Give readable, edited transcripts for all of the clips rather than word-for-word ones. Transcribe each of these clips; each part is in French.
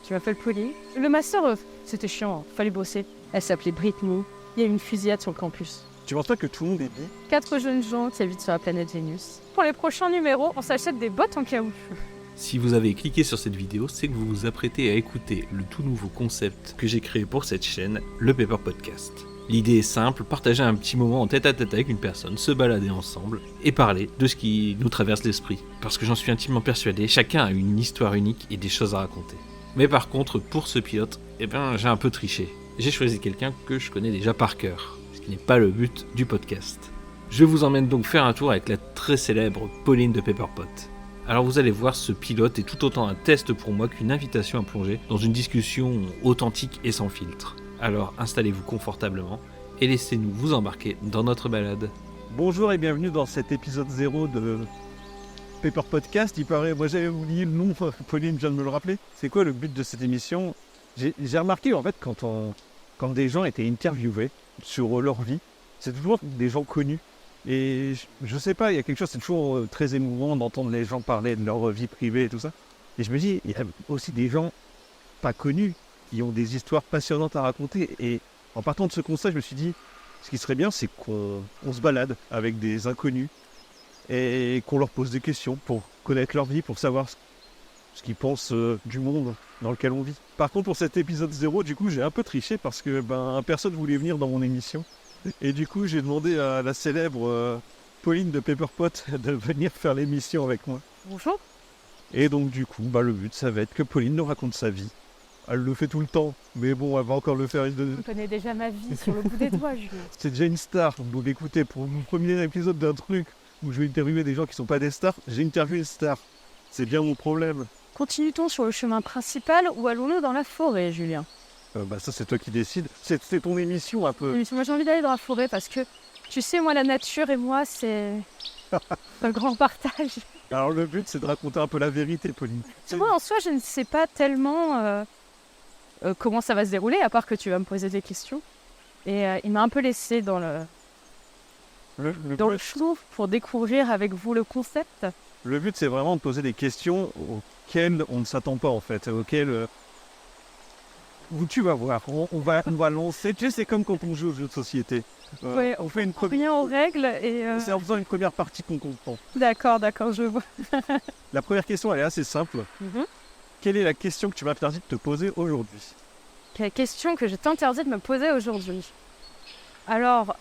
Tu m'appelles Polly. Le master, c'était chiant, fallait bosser. Elle s'appelait Britney. Il y a eu une fusillade sur le campus. Tu penses pas que tout le monde est bi? 4 jeunes gens qui habitent sur la planète Vénus. Pour les prochains numéros, on s'achète des bottes en caoutchouc. Si vous avez cliqué sur cette vidéo, c'est que vous vous apprêtez à écouter le tout nouveau concept que j'ai créé pour cette chaîne, le Paper Podcast. L'idée est simple, partager un petit moment en tête-à-tête avec une personne, se balader ensemble et parler de ce qui nous traverse l'esprit. Parce que j'en suis intimement persuadé, chacun a une histoire unique et des choses à raconter. Mais par contre, pour ce pilote, j'ai un peu triché. J'ai choisi quelqu'un que je connais déjà par cœur, ce qui n'est pas le but du podcast. Je vous emmène donc faire un tour avec la très célèbre Pauline de Paperpot. Alors vous allez voir, ce pilote est tout autant un test pour moi qu'une invitation à plonger dans une discussion authentique et sans filtre. Alors installez-vous confortablement et laissez-nous vous embarquer dans notre balade. Bonjour et bienvenue dans cet épisode 0 de Paper Podcast. Il paraît, moi j'avais oublié le nom, Pauline vient de me le rappeler. C'est quoi le but de cette émission? J'ai remarqué en fait quand des gens étaient interviewés sur leur vie, c'est toujours des gens connus. Et je sais pas, il y a quelque chose, c'est toujours très émouvant d'entendre les gens parler de leur vie privée et tout ça. Et je me dis, il y a aussi des gens pas connus qui ont des histoires passionnantes à raconter. Et en partant de ce constat, je me suis dit, ce qui serait bien, c'est qu'on se balade avec des inconnus et qu'on leur pose des questions pour connaître leur vie, pour savoir ce qu'ils pensent du monde dans lequel on vit. Par contre, pour cet épisode 0, du coup, j'ai un peu triché parce que personne voulait venir dans mon émission. Et du coup, j'ai demandé à la célèbre Pauline de Paperpot de venir faire l'émission avec moi. Bonjour. Et donc, du coup, le but, ça va être que Pauline nous raconte sa vie. Elle le fait tout le temps, mais bon, elle va encore le faire. Je connais déjà ma vie sur le bout des doigts, Julien. C'est déjà une star. Donc écoutez, pour mon premier épisode d'un truc où je vais interviewer des gens qui sont pas des stars, j'ai interviewé une star. C'est bien mon problème. Continue-t-on sur le chemin principal ou allons-nous dans la forêt, Julien? Ça, c'est toi qui décides. C'est ton émission un peu. Moi, j'ai envie d'aller dans la forêt parce que, tu sais, moi, la nature et moi, c'est un grand partage. Alors le but, c'est de raconter un peu la vérité, Pauline. Moi, en soi, je ne sais pas tellement comment ça va se dérouler, à part que tu vas me poser des questions. Et il m'a un peu laissé dans le flou pour découvrir avec vous le concept. Le but, c'est vraiment de poser des questions auxquelles on ne s'attend pas, en fait. Où tu vas voir, on va lancer. Tu sais, c'est comme quand on joue aux jeux de société. Ouais, on fait une rien aux règles et... C'est en faisant une première partie qu'on comprend. D'accord, je vois. La première question, elle est assez simple. Quelle est la question que tu m'as interdit de te poser aujourd'hui? Quelle question que je t'interdis de me poser aujourd'hui? Alors,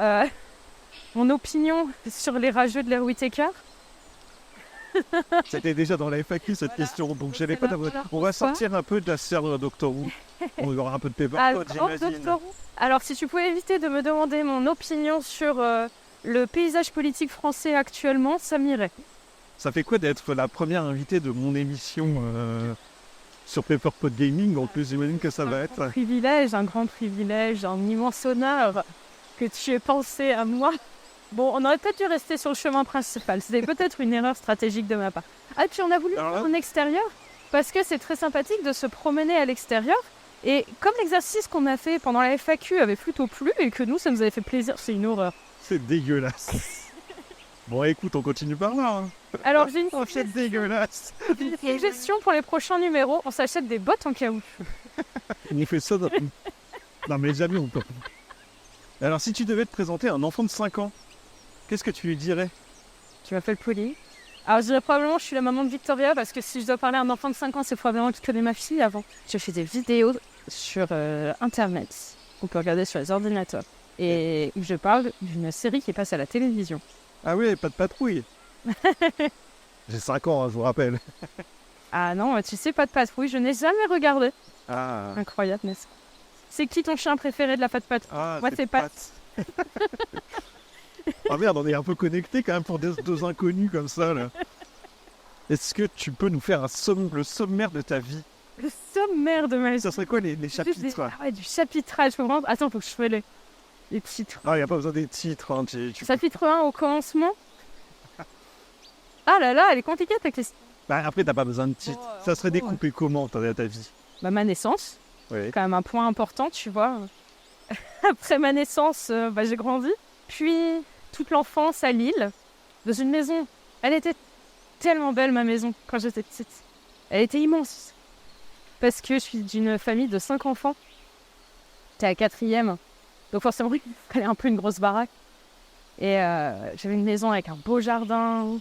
mon opinion sur les rageux de l'Air Whittaker. C'était déjà dans la FAQ cette question, donc j'allais pas t'avoir. On va sortir un peu de la serre de Doctor Who. On y aura un peu de Paperpot, j'imagine. Alors, si tu pouvais éviter de me demander mon opinion sur le paysage politique français actuellement, ça m'irait. Ça fait quoi d'être la première invitée de mon émission sur Paperpot Gaming? En plus, j'imagine que ça va être... Un grand privilège, un immense honneur que tu aies pensé à moi. Bon, on aurait peut-être dû rester sur le chemin principal. C'était peut-être une erreur stratégique de ma part. Ah, puis on a voulu faire en extérieur parce que c'est très sympathique de se promener à l'extérieur. Et comme l'exercice qu'on a fait pendant la FAQ avait plutôt plu et que nous, ça nous avait fait plaisir, c'est une horreur. C'est dégueulasse. Bon, écoute, on continue par là. Hein. Alors, j'ai une dégueulasse. suggestion pour les prochains numéros. On s'achète des bottes en caoutchouc. On fait ça dans... Non, mais jamais on peut. Alors, si tu devais te présenter à un enfant de 5 ans, qu'est-ce que tu lui dirais? Tu m'appelles Polly. Alors, je dirais probablement que je suis la maman de Victoria parce que si je dois parler à un enfant de 5 ans, c'est probablement que je connais ma fille avant. Je fais des vidéos sur Internet, qu'on peut regarder sur les ordinateurs, et où je parle d'une série qui passe à la télévision. Ah oui, pas de patrouille. J'ai 5 ans, hein, je vous rappelle. Ah non, tu sais, pas de patrouille, je n'ai jamais regardé. Ah. Incroyable, n'est-ce pas? C'est qui ton chien préféré de la Pat? Moi, c'est Pat. Ah merde, on est un peu connectés quand même pour deux inconnus comme ça, là. Est-ce que tu peux nous faire le sommaire de ta vie? Le sommaire de ma vie. Ça serait quoi les chapitres? Du chapitrage. Attends, faut que je fasse les titres. Ah, il n'y a pas besoin des titres. Hein, Chapitre 1 au commencement. Ah là là, elle est compliquée ta question. Après, t'as pas besoin de titres. Ça serait découpé comment ta vie? Ma naissance. Oui. Quand même un point important, tu vois. Après ma naissance, j'ai grandi. Puis toute l'enfance à Lille, dans une maison. Elle était tellement belle, ma maison, quand j'étais petite. Elle était immense. parce que je suis d'une famille de 5 enfants. J'étais à 4e. Donc forcément, il fallait un peu une grosse baraque. Et j'avais une maison avec un beau jardin.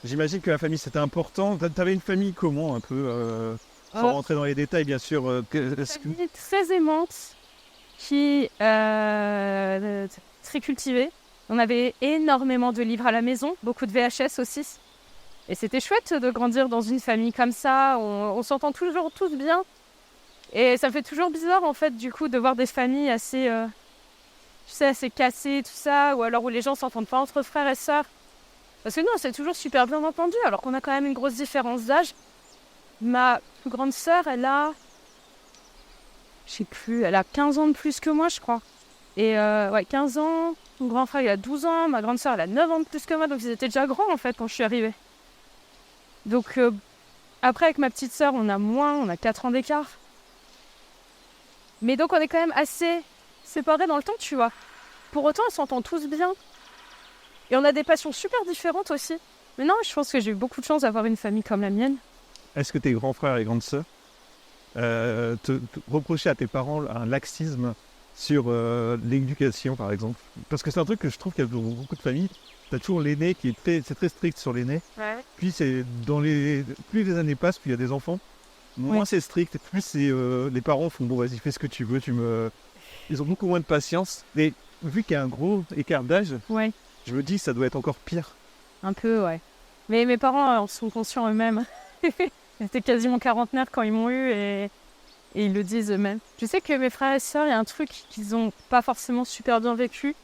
J'imagine que la famille c'était important. T'avais une famille comment un peu sans rentrer dans les détails bien sûr. Une famille très aimante, qui très cultivée. On avait énormément de livres à la maison, beaucoup de VHS aussi. Et c'était chouette de grandir dans une famille comme ça. On s'entend toujours tous bien. Et ça me fait toujours bizarre en fait du coup de voir des familles assez, assez cassées, tout ça, ou alors où les gens s'entendent pas entre frères et sœurs. Parce que nous, on s'est toujours super bien entendu, alors qu'on a quand même une grosse différence d'âge. Ma plus grande sœur, elle a 15 ans de plus que moi, je crois. Et 15 ans. Mon grand frère, il a 12 ans. Ma grande sœur, elle a 9 ans de plus que moi. Donc, ils étaient déjà grands, en fait, quand je suis arrivée. Donc, après, avec ma petite sœur, on a 4 ans d'écart. Mais donc, on est quand même assez séparés dans le temps, tu vois. Pour autant, on s'entend tous bien. Et on a des passions super différentes aussi. Mais non, je pense que j'ai eu beaucoup de chance d'avoir une famille comme la mienne. Est-ce que tes grands frères et grandes sœurs te reprochaient à tes parents un laxisme sur l'éducation, par exemple? Parce que c'est un truc que je trouve qu'il y a dans beaucoup de familles. T'as toujours l'aîné qui est très strict sur l'aîné. Ouais. Puis plus les années passent, plus il y a des enfants. Moins c'est strict, plus les parents font bon vas-y fais ce que tu veux, ils ont beaucoup moins de patience. Et vu qu'il y a un gros écart d'âge, je me dis que ça doit être encore pire. Un peu, ouais. Mais mes parents en sont conscients eux-mêmes. Ils étaient quasiment quarantenaires quand ils m'ont eu et ils le disent eux-mêmes. Je sais que mes frères et sœurs, il y a un truc qu'ils n'ont pas forcément super bien vécu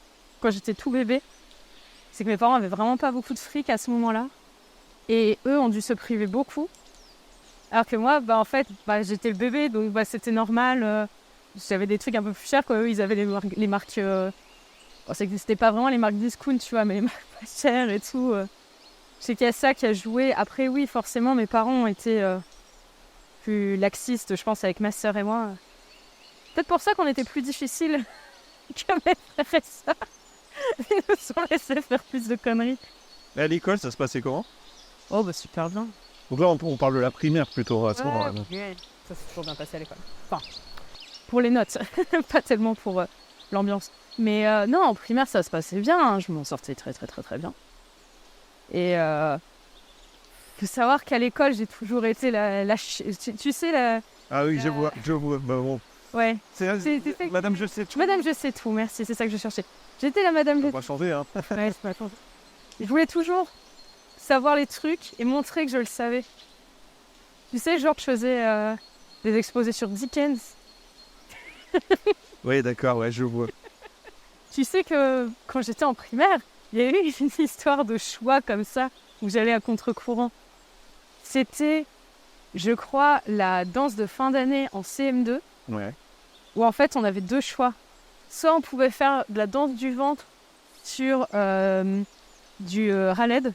quand j'étais tout bébé. C'est que mes parents avaient vraiment pas beaucoup de fric à ce moment-là. Et eux ont dû se priver beaucoup. Alors que moi, en fait, j'étais le bébé, donc c'était normal. J'avais des trucs un peu plus chers, quoi. Eux, ils avaient les marques... ça n'existait pas vraiment les marques discount, tu vois, mais les marques pas chères et tout. Je sais qu'il y a ça qui a joué. Après, oui, forcément, mes parents ont été plus laxistes, je pense, avec ma sœur et moi. Peut-être pour ça qu'on était plus difficiles que mes frères et sœurs. Ils nous sont laissés faire plus de conneries. Et à l'école, ça se passait comment? Oh, super bien. Donc là, on parle de la primaire plutôt à ce moment-là. Ça s'est toujours bien passé à l'école. Enfin, pour les notes, pas tellement pour l'ambiance. Mais non, en primaire, ça se passait bien. Hein. Je m'en sortais très, très, très, très bien. Et faut savoir qu'à l'école, j'ai toujours été tu sais, la... Ah oui, je vois. Bon. Ouais. Madame, je sais tout. Madame, je sais tout, merci, c'est ça que je cherchais. J'étais la madame... On va changer, hein. Ouais, c'est pas changé. Je voulais toujours savoir les trucs et montrer que je le savais. Tu sais, genre, je faisais des exposés sur Dickens. Oui, d'accord, ouais, je vois. Tu sais que quand j'étais en primaire, il y a eu une histoire de choix comme ça, où j'allais à contre-courant. C'était, je crois, la danse de fin d'année en CM2, où en fait, on avait 2 choix. Soit on pouvait faire de la danse du ventre sur du raled,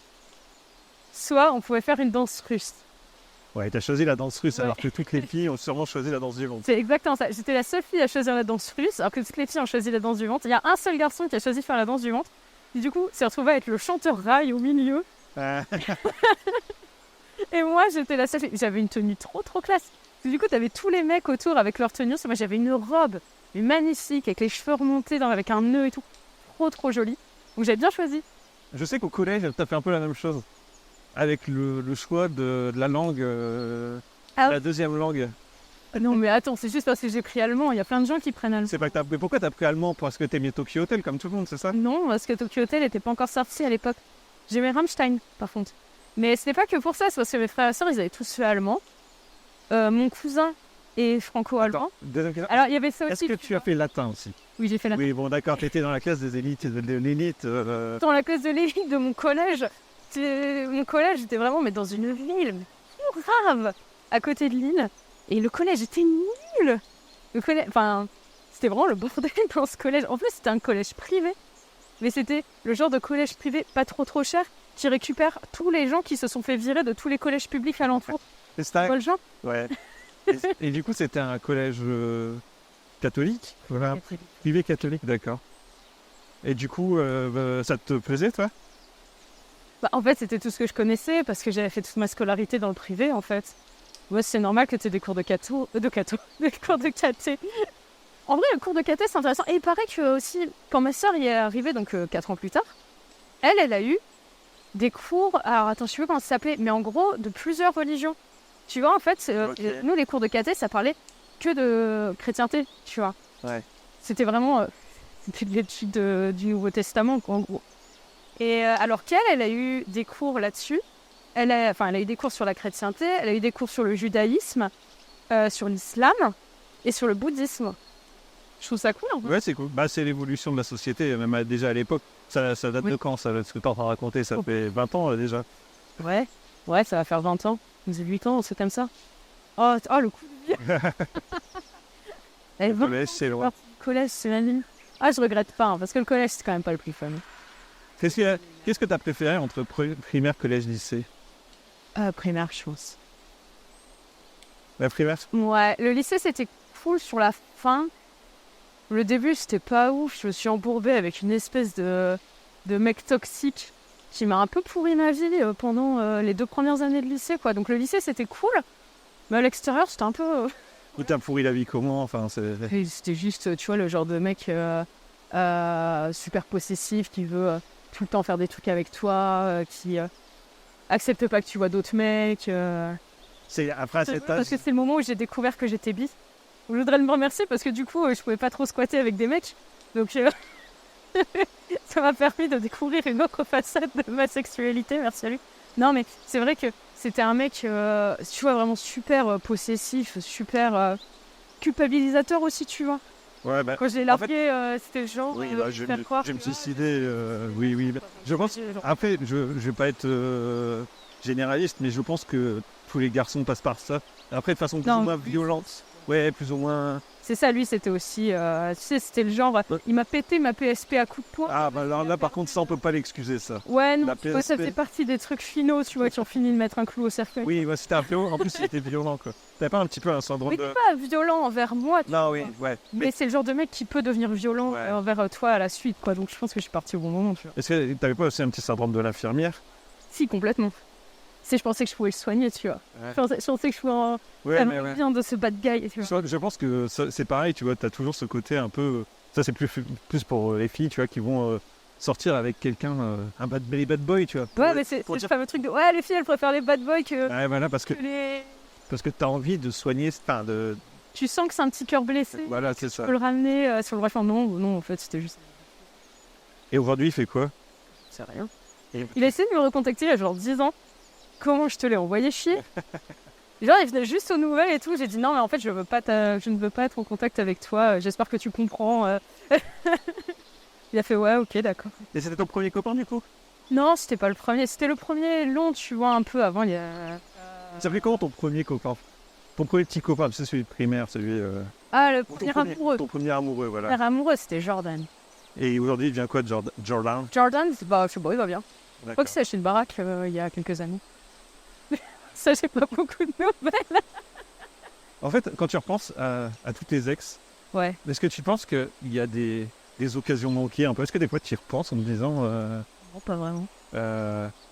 soit on pouvait faire une danse russe. Ouais, t'as choisi la danse russe, alors que toutes les filles ont sûrement choisi la danse du ventre. C'est exactement ça. J'étais la seule fille à choisir la danse russe, alors que toutes les filles ont choisi la danse du ventre. Il y a un seul garçon qui a choisi de faire la danse du ventre. Et du coup, s'est retrouvé avec le chanteur rail au milieu. Et moi, j'étais la seule fille. J'avais une tenue trop classe. Et du coup, t'avais tous les mecs autour avec leur tenue. Moi, j'avais une robe mais magnifique, avec les cheveux remontés, avec un nœud et tout. Trop jolie. Donc, j'ai bien choisi. Je sais qu'au collège, t'as fait un peu la même chose. Avec le choix de la langue, la deuxième langue. Non, mais attends, c'est juste parce que j'ai pris allemand. Il y a plein de gens qui prennent allemand. C'est pas que mais pourquoi t'as pris allemand? Parce que t'aimais Tokyo Hotel comme tout le monde, c'est ça? Non, parce que Tokyo Hotel n'était pas encore sorti à l'époque. J'aimais Rammstein, par contre. Mais ce n'est pas que pour ça, c'est parce que mes frères et sœurs, ils avaient tous fait allemand. Mon cousin est franco-allemand. Alors, il y avait ça aussi. Est-ce que tu as fait latin aussi? Oui, j'ai fait latin. Oui, bon, d'accord, t'étais dans la classe des élites, de l'élite. Dans la classe de l'élite de mon collège. Mon collège était vraiment dans une ville grave, à côté de Lille. Et le collège était nul. C'était vraiment le bordel dans ce collège. En plus, c'était un collège privé. Mais c'était le genre de collège privé pas trop cher qui récupère tous les gens qui se sont fait virer de tous les collèges publics alentours. C'est ça. Tu vois le genre? Ouais. et du coup, c'était un collège catholique? Voilà. Privé catholique, d'accord. Et du coup, ça te plaisait, toi? En fait, c'était tout ce que je connaissais parce que j'avais fait toute ma scolarité dans le privé, en fait. Ouais, c'est normal que tu aies des cours de cato, des cours de caté. En vrai, le cours de caté, c'est intéressant. Et il paraît que aussi, quand ma sœur y est arrivée, donc 4 ans plus tard, elle a eu des cours, alors attends, je sais plus comment ça s'appelait, mais en gros, de plusieurs religions. Tu vois, en fait, nous, les cours de caté, ça parlait que de chrétienté, tu vois. Ouais. C'était vraiment c'était de l'étude du Nouveau Testament, quoi, en gros. Et alors qu'elle a eu des cours là-dessus. Elle a eu des cours sur la chrétienté, elle a eu des cours sur le judaïsme, sur l'islam et sur le bouddhisme. Je trouve ça cool, en fait. Ouais, c'est cool. Bah, c'est l'évolution de la société, même déjà à l'époque. Ça date de quand, ça, ce que tu es en train de raconter? Ça fait 20 ans, déjà. Ouais, ça va faire 20 ans. Vous avez 8 ans, c'est comme ça. Oh, le coup de vieux. Le collège, c'est loin. Le collège, c'est la vie. Ah, je regrette pas, hein, parce que le collège, c'est quand même pas le plus fun. Qu'est-ce que tu as préféré entre primaire, collège, lycée? Primaire, je pense. La primaire? Ouais, le lycée, c'était cool sur la fin. Le début, c'était pas ouf. Je me suis embourbée avec une espèce de mec toxique qui m'a un peu pourri ma vie pendant les 2 premières années de lycée, quoi. Donc le lycée, c'était cool. Mais à l'extérieur, c'était un peu... Ou t'as pourri la vie comment? Enfin, C'était juste, tu vois, le genre de mec super possessif qui veut tout le temps faire des trucs avec toi, qui accepte pas que tu vois d'autres mecs. C'est après cet âge. Parce que c'est le moment où j'ai découvert que j'étais bi. Je voudrais me remercier parce que du coup, je pouvais pas trop squatter avec des mecs. Donc ça m'a permis de découvrir une autre facette de ma sexualité, merci à lui. Non, mais c'est vrai que c'était un mec, tu vois, vraiment super possessif, super culpabilisateur aussi, tu vois. Ouais, bah, quand je l'ai largué, c'était genre oui, je faire croire vais me que- suicider. Oui. Je pense. Après, je vais pas être généraliste, mais je pense que tous les garçons passent par ça. Après, de façon plus ou moins violente. Ouais, plus ou moins. C'est ça, lui, c'était aussi... tu sais, c'était le genre... Il m'a pété ma PSP à coups de poing. Ah, bah là, par contre, ça, on peut pas l'excuser, ça. Ouais, non, la tu vois, ça PSP. fait partie des trucs finaux, tu vois, qui ont fini de mettre un clou au cercueil. Oui, ouais, c'était un peu. En plus, il était violent, quoi. T'avais pas un petit peu un syndrome Mais de. t'es pas violent envers moi, tu Non, vois. oui, ouais. Mais c'est le genre de mec qui peut devenir violent Ouais. envers toi à la suite, quoi. Donc je pense que je suis partie au bon moment, tu vois. Est-ce que t'avais pas aussi un petit syndrome de l'infirmière? Si, complètement. Si, je pensais que je pouvais le soigner, tu vois. Ouais. Je pensais que je pouvais Ouais, mais ouais. bien de ce bad guy, tu vois. Je pense que c'est pareil, tu vois, t'as toujours ce côté un peu... Ça, c'est plus pour les filles, tu vois, qui vont sortir avec quelqu'un, un bad boy, tu vois. Ouais, mais c'est le fameux truc de... Ouais, les filles, elles préfèrent les bad boys que Ouais, voilà, parce que les... t'as envie de soigner... Enfin, de... Tu sens que c'est un petit cœur blessé. Voilà, c'est Tu ça. peux le ramener sur le vrai. Non, en fait, c'était juste... Et aujourd'hui, il fait quoi? C'est rien. Il a essayé de me recontacter il y a genre 10 ans. Comment je te l'ai envoyé chier? Genre, il venait juste aux nouvelles et tout. J'ai dit non, mais en fait, je ne veux pas être en contact avec toi. J'espère que tu comprends. Il a fait ouais, ok, d'accord. Et c'était ton premier copain, du coup? Non, c'était pas le premier. C'était le premier long, tu vois, un peu avant. Il y a... Ça fait comment ton premier copain? Ton premier petit copain, c'est celui de primaire, celui... Ah, le ton premier amoureux. Ton premier amoureux, Le voilà. premier amoureux, c'était Jordan. Et aujourd'hui, il devient quoi, Jordan? Jordan, bah, je sais pas, il va bien. Je crois D'accord. que c'est acheté une baraque il y a quelques années. Ça, j'ai pas beaucoup de nouvelles. En fait, quand tu repenses à tous tes ex, Ouais. est-ce que tu penses qu'il y a des occasions manquées un peu? Est-ce que des fois tu y repenses en te disant Non, pas vraiment.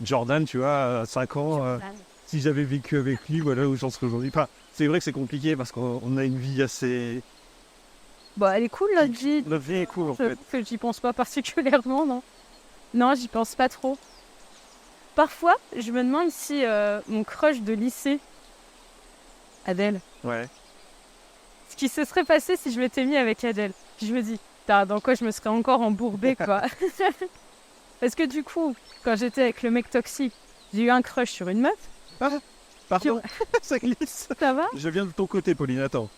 Jordan, tu vois, à 5 ans, si j'avais vécu avec lui, voilà où j'en serais aujourd'hui. Enfin, c'est vrai que c'est compliqué parce qu'on a une vie assez... Bah, elle est cool, la vie. Notre vie est cool en fait. Que j'y pense pas particulièrement, non. Non, j'y pense pas trop. Parfois, je me demande si mon crush de lycée, Adèle, Ouais. ce qui se serait passé si je m'étais mis avec Adèle. Puis je me dis, dans quoi je me serais encore embourbée, quoi. Parce que du coup, quand j'étais avec le mec toxique, j'ai eu un crush sur une meuf. Pardon, ça glisse. Ça va? Je viens de ton côté, Pauline, attends.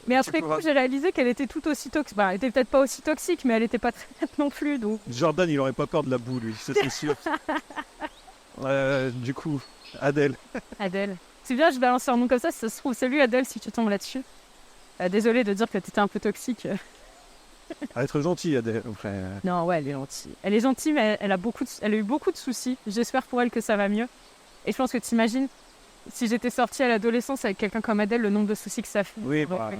Mais après pourras- coup, j'ai réalisé qu'elle était tout aussi toxique. Bah, elle était peut-être pas aussi toxique, mais elle était pas très nette non plus, donc... Jordan, il aurait pas peur de la boue, lui, ça, c'est sûr. Du coup, Adèle. Adèle. C'est bien, je balance un nom comme ça, si ça se trouve, salut Adèle si tu tombes là-dessus. Désolée de dire que t'étais un peu toxique. À être gentil, Adèle. Enfin, Non, ouais, elle est gentille. Elle est gentille, mais elle a eu beaucoup de soucis. J'espère pour elle que ça va mieux. Et je pense que t'imagines, si j'étais sortie à l'adolescence avec quelqu'un comme Adèle, le nombre de soucis que ça fait. oui, Ouais. bah,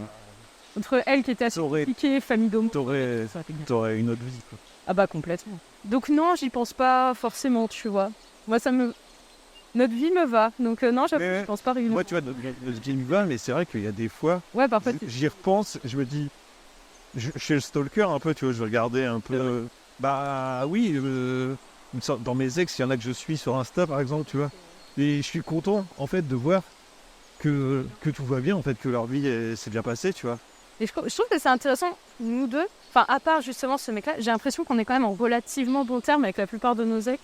Entre elle qui était assez t'aurais, compliquée, famille d'homme. t'aurais, Ça aurait été bien. t'aurais une autre vie, quoi. Ah bah complètement. Donc non, j'y pense pas forcément, tu vois. Moi, ça me Notre vie me va. Donc non, je pense pas régulièrement. Moi, tu vois, notre vie me va, mais c'est vrai qu'il y a des fois, Ouais, parfois. j'y repense, je me dis, je suis le stalker un peu, tu vois, je regardais un peu. Bah oui, dans mes ex, il y en a que je suis sur Insta, par exemple, tu vois. Et je suis content, en fait, de voir que tout va bien, en fait, que leur vie s'est bien passée, tu vois. Et je trouve que c'est intéressant, nous deux, enfin, à part justement ce mec-là, j'ai l'impression qu'on est quand même en relativement bon terme avec la plupart de nos ex.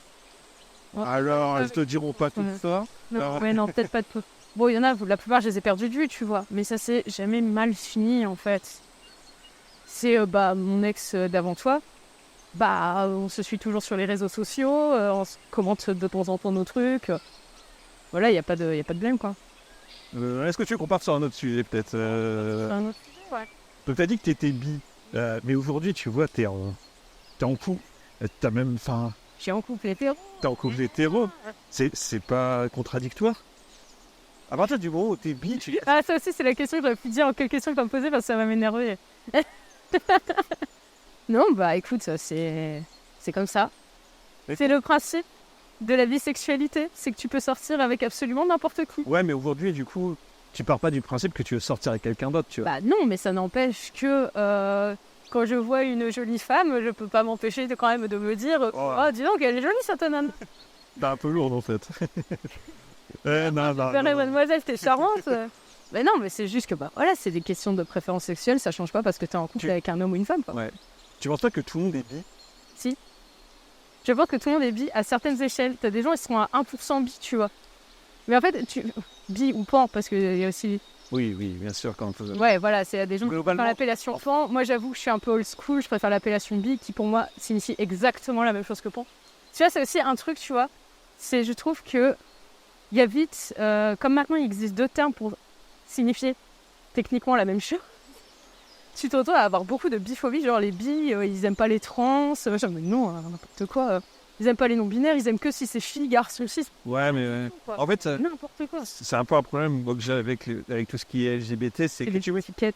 Ouais. Alors, elles te diront pas tout ça. Non, ouais, non, peut-être pas de peu. Bon, il y en a, la plupart, je les ai perdus de vue, tu vois. Mais ça s'est jamais mal fini, en fait. C'est, mon ex d'avant toi. On se suit toujours sur les réseaux sociaux, on se commente de temps en temps nos trucs. Voilà, il n'y a pas de blême, quoi. Est-ce que tu veux qu'on parte sur un autre sujet, peut-être C'est un autre sujet, ouais. Donc, t'as dit que t'étais bi. Mais aujourd'hui, tu vois, t'es en couple. T'as même... Enfin... Je suis en couple hétéro. T'es en couple hétéro. C'est pas contradictoire. À partir du moment où t'es bi, tu... Ah, ça aussi, c'est la question que j'aurais pu dire en quelle question que tu vas me poser parce que ça va m'énerver. Non, écoute, c'est comme ça. Mais- C'est le principe de la bisexualité. C'est que tu peux sortir avec absolument n'importe qui. Ouais, mais aujourd'hui, du coup, tu pars pas du principe que tu veux sortir avec quelqu'un d'autre, tu vois. Non, mais ça n'empêche que quand je vois une jolie femme, je peux pas m'empêcher quand même de me dire oh, dis donc, elle est jolie cette nana. T'es un peu lourde, en fait. Non. Mademoiselle, t'es charmante. Mais non, mais c'est juste que voilà, c'est des questions de préférence sexuelle, ça change pas parce que t'es en couple avec un homme ou une femme, quoi. Ouais. Tu penses pas que tout le monde est bi? Si. Je pense que tout le monde est bi à certaines échelles. T'as des gens, ils sont à 1% bi, tu vois. Mais en fait, bi ou pan, parce qu'il y a aussi... Oui, bien sûr, quand on peut... Ouais, voilà, c'est des gens qui Globalement, préfèrent l'appellation pan. Moi, j'avoue que je suis un peu old school, je préfère l'appellation bi, qui pour moi signifie exactement la même chose que pan. Tu vois, c'est aussi un truc, tu vois, c'est, je trouve que il y a vite, comme maintenant il existe 2 termes pour signifier techniquement la même chose, tu t'entends à avoir beaucoup de biphobie, genre les bi, ils aiment pas les trans, mais non, n'importe quoi. Ils aiment pas les non-binaires, ils aiment que si c'est fille, garçon, cis. Ouais, mais... En fait, N'importe quoi. c'est un peu un problème moi, que j'ai avec tout ce qui est LGBT, c'est que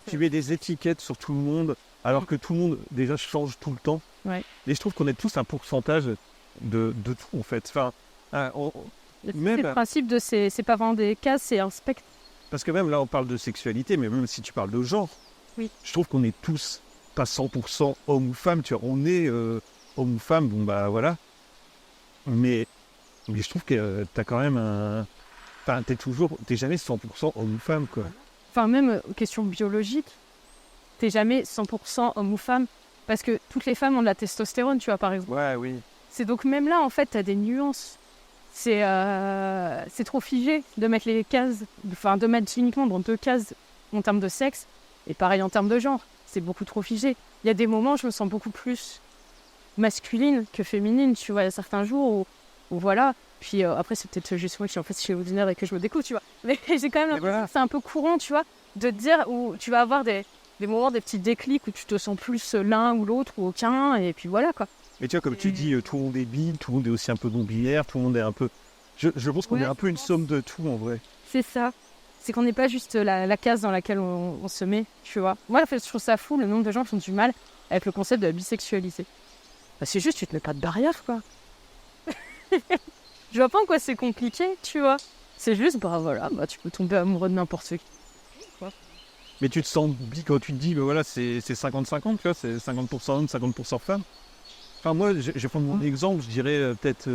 tu mets des étiquettes sur tout le monde, alors que tout le monde, déjà, change tout le temps. Ouais. Et je trouve qu'on est tous un pourcentage de tout, en fait. Enfin, C'est même... le principe de c'est pas vraiment des cases, c'est un spectre. Parce que même là, on parle de sexualité, mais même si tu parles de genre, oui. Je trouve qu'on est tous pas 100% homme ou femme. Tu vois, on est homme ou femme, bon bah voilà. Mais je trouve que t'as quand même un... Enfin, t'es jamais 100% homme ou femme, quoi. Enfin, même question biologique, t'es jamais 100% homme ou femme. Parce que toutes les femmes ont de la testostérone, tu vois, par exemple. Ouais, oui. C'est donc même là, en fait, t'as des nuances. C'est trop figé de mettre les cases, enfin, de mettre uniquement dans 2 cases en termes de sexe. Et pareil en termes de genre. C'est beaucoup trop figé. Il y a des moments où je me sens beaucoup plus masculine que féminine, tu vois. Il y a certains jours où voilà. Puis après, c'est peut-être juste moi qui en fait chez ordinaire et que je me découvre, tu vois. Mais j'ai quand même l'impression que c'est un peu courant, tu vois, de te dire où tu vas avoir des moments, des petits déclics où tu te sens plus l'un ou l'autre ou aucun. Et puis voilà, quoi. Mais tu vois, comme tu dis, tout le monde est bi, tout le monde est aussi un peu non-binaire, tout le monde est un peu... Je pense qu'on est un peu une somme de tout, en vrai. C'est ça. C'est qu'on n'est pas juste la case dans laquelle on se met, tu vois. Moi, en fait, je trouve ça fou, le nombre de gens qui ont du mal avec le concept de la bisexualité. C'est juste, tu te mets pas de barrière, quoi. Je vois pas en quoi c'est compliqué, tu vois. C'est juste, voilà, tu peux tomber amoureux de n'importe qui. Quoi. Mais tu te sens bi quand tu te dis, voilà, c'est 50-50, tu vois, c'est 50% homme, 50% femme. Enfin, moi, je vais prendre mon exemple, je dirais peut-être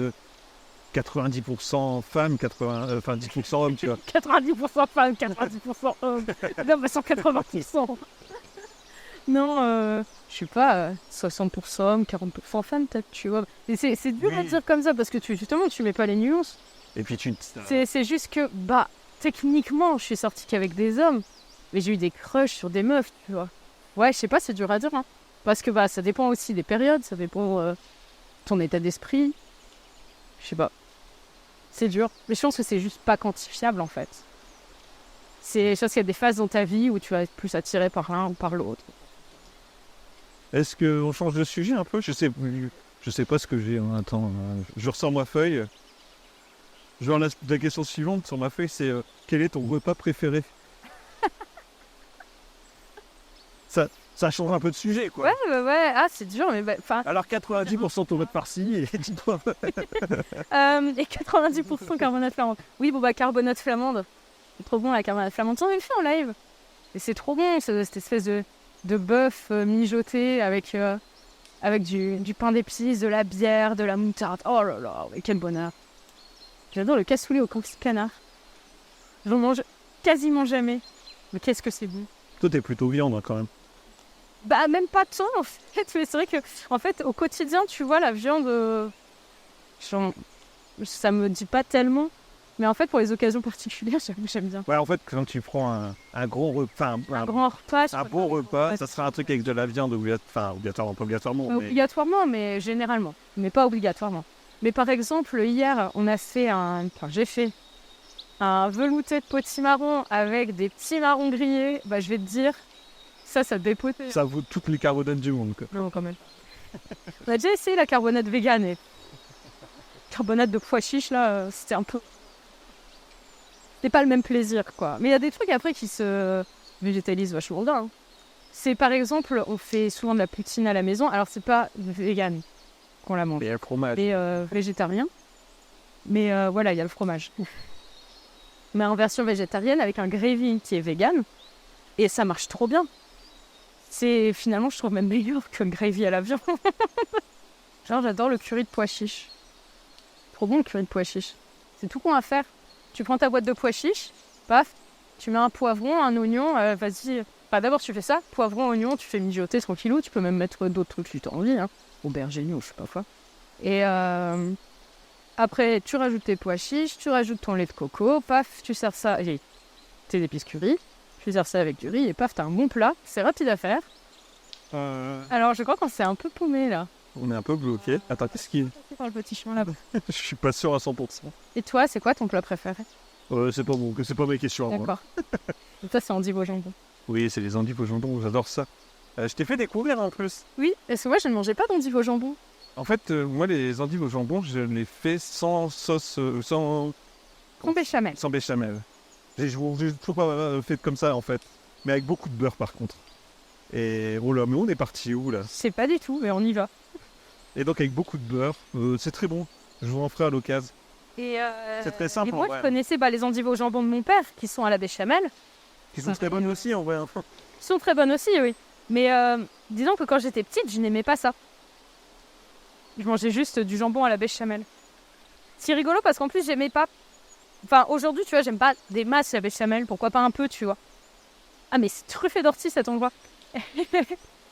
90% femmes, 10% hommes, tu vois. 90% femmes, 90% hommes. Non, 180%. Non, je sais pas, 60% hommes, 40% femmes, peut-être, tu vois. Et c'est dur à dire comme ça parce que justement, tu mets pas les nuances. Et puis c'est juste que, techniquement, je suis sortie qu'avec des hommes, mais j'ai eu des crushs sur des meufs, tu vois. Ouais, je sais pas, c'est dur à dire, hein. Parce que, ça dépend aussi des périodes, ça dépend de ton état d'esprit. Je sais pas. C'est dur. Mais je pense que c'est juste pas quantifiable, en fait. Je pense qu'il y a des phases dans ta vie où tu vas être plus attiré par l'un ou par l'autre. Est-ce qu'on change de sujet un peu? Je sais pas ce que j'ai. Attends, je ressors ma feuille. Je vois la question suivante sur ma feuille, quel est ton repas préféré? Ça change un peu de sujet, quoi. Ouais. Ah, c'est dur, mais enfin. Alors 90% tomates farcies et dis-toi. Et 90% carbonate flamande. Oui, bon, carbonate flamande. C'est trop bon la carbonate flamande. T'en as fait en live. Et c'est trop bon, cette espèce de bœuf mijoté avec du pain d'épices, de la bière, de la moutarde. Oh là là, mais quel bonheur. J'adore le cassoulet au confit canard. J'en mange quasiment jamais. Mais qu'est-ce que c'est bon. Toi, t'es plutôt viande, hein, quand même. Même pas tant, en fait. Mais c'est vrai que, en fait, au quotidien, tu vois, la viande, ça me dit pas tellement. Mais en fait, pour les occasions particulières, j'aime bien. Ouais, en fait, quand tu prends un gros repas, Un grand repas. un bon repas, ça sera un truc avec de la viande, obligatoirement, pas obligatoirement. Mais... Obligatoirement, mais généralement. Mais pas obligatoirement. Mais par exemple, hier, j'ai fait un velouté de potimarron avec des petits marrons grillés. Je vais te dire, ça dépotait. Ça vaut toutes les carbonates du monde, quoi. Non, quand même. On a déjà essayé la carbonate végane et carbonate de pois chiche, là, c'était un peu... C'est pas le même plaisir, quoi. Mais il y a des trucs après qui se végétalisent vachement bien. Hein. C'est par exemple, on fait souvent de la poutine à la maison. Alors c'est pas vegan qu'on la mange. Et le fromage. C'est végétarien. Mais voilà, il y a le fromage. Mais en version végétarienne avec un gravy qui est vegan. Et ça marche trop bien. C'est finalement, je trouve même meilleur que le gravy à la viande. Genre, j'adore le curry de pois chiches. Trop bon le curry de pois chiches. C'est tout con à faire. Tu prends ta boîte de pois chiches, paf, tu mets un poivron, un oignon, vas-y. D'abord tu fais ça, poivron, oignon, tu fais mijoter tranquillou, tu peux même mettre d'autres trucs si tu as envie, hein. Aubergine ou je sais pas quoi. Et après, tu rajoutes tes pois chiches, tu rajoutes ton lait de coco, paf, tu sers ça, et tes épices curry, tu sers ça avec du riz, et paf, t'as un bon plat, c'est rapide à faire. Alors je crois qu'on s'est un peu paumé là. On est un peu bloqué. Attends, qu'est-ce qui... Par le petit chemin là-bas. Je suis pas sûr à 100%. Et toi, c'est quoi ton plat préféré? C'est pas bon, c'est pas mes questions. Moi. D'accord. Et toi, c'est endive au jambon. Oui, c'est les endives au jambon, j'adore ça. Je t'ai fait découvrir en plus. Oui, parce que moi, je ne mangeais pas d'endive au jambon. En fait, moi, les endives au jambon, je les fais sans sauce, sans béchamel. Sans béchamel. J'ai toujours pas fait comme ça, en fait. Mais avec beaucoup de beurre, par contre. Et oh là, mais on est parti où, là? Je sais pas du tout, mais on y va. Et donc, avec beaucoup de beurre, c'est très bon. Je vous en ferai à l'occasion. Et c'est très simple, et moi, en vrai. je connaissais les endives au jambon de mon père, qui sont à la béchamel. Qui sont très bonnes aussi, en vrai. Qui sont très bonnes aussi, oui. Mais disons que quand j'étais petite, je n'aimais pas ça. Je mangeais juste du jambon à la béchamel. C'est rigolo parce qu'en plus, j'aimais pas... Enfin, aujourd'hui, tu vois, j'aime pas des masses à béchamel. Pourquoi pas un peu, tu vois. Ah, mais c'est truffé d'ortie, cet endroit.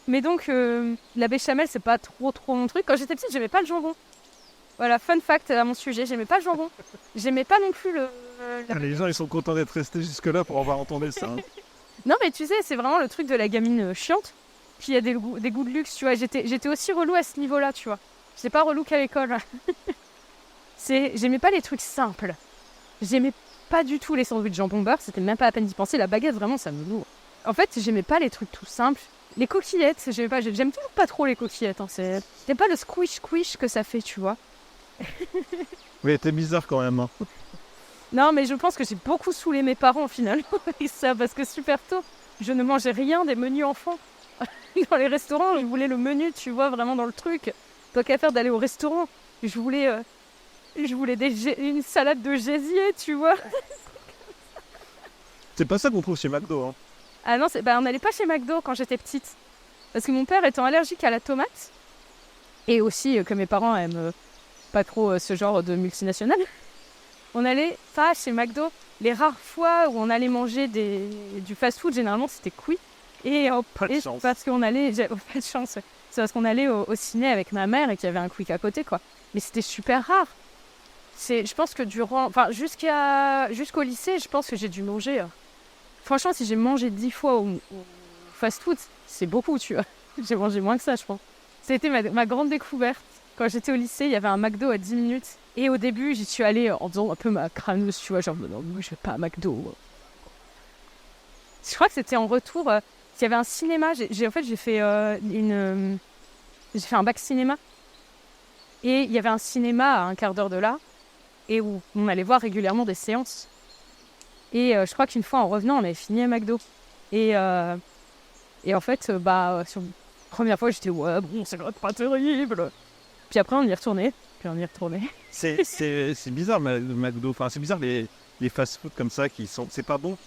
Mais donc, la béchamel, c'est pas trop mon truc. Quand j'étais petite, j'aimais pas le jambon. Voilà, fun fact à mon sujet, j'aimais pas le jambon. J'aimais pas non plus Les gens, ils sont contents d'être restés jusque-là pour avoir entendu ça. Hein. Non, mais tu sais, c'est vraiment le truc de la gamine chiante qui a des goûts de luxe, tu vois. J'étais aussi relou à ce niveau-là, tu vois. J'étais pas relou qu'à l'école. J'aimais pas les trucs simples. J'aimais pas du tout les sandwichs jambon beurre, c'était même pas à peine d'y penser. La baguette, vraiment, ça me lourd. En fait, j'aimais pas les trucs tout simples. Les coquillettes, j'aime toujours pas trop les coquillettes. Hein. C'est pas le squish que ça fait, tu vois. Oui, t'es bizarre quand même. Hein. Non, mais je pense que j'ai beaucoup saoulé mes parents finalement avec ça, parce que super tôt, je ne mangeais rien des menus enfants. Dans les restaurants, je voulais le menu, tu vois, vraiment dans le truc. Tant qu'à faire d'aller au restaurant, je voulais une salade de gésier, tu vois. C'est pas ça qu'on trouve chez McDo. Hein. Ah non, on n'allait pas chez McDo quand j'étais petite. Parce que mon père étant allergique à la tomate, et aussi que mes parents aiment pas trop ce genre de multinationales, on allait pas chez McDo. Les rares fois où on allait manger du fast-food, généralement c'était cuit. Et parce qu'on allait... Pas de chance. C'est parce qu'on allait au ciné avec ma mère et qu'il y avait un quick à côté, quoi. Mais c'était super rare. Je pense que jusqu'au lycée, je pense que j'ai dû manger... Franchement, si j'ai mangé 10 fois au fast-food, c'est beaucoup, tu vois. J'ai mangé moins que ça, je pense. C'était ma grande découverte. Quand j'étais au lycée, il y avait un McDo à 10 minutes. Et au début, j'y suis allée en disant un peu ma crâneuse, tu vois, genre, non, moi, je vais pas à McDo. Je crois que c'était en retour... il y avait un cinéma. J'ai fait un bac cinéma. Et il y avait un cinéma à un quart d'heure de là. Et où on allait voir régulièrement des séances. Et je crois qu'une fois, en revenant, on avait fini à McDo. Et Et en fait, sur la première fois, j'étais ouais, bon, c'est pas terrible. Puis après, on y est retourné. C'est bizarre, McDo. Enfin, c'est bizarre les fast-food comme ça qui sont. C'est pas bon.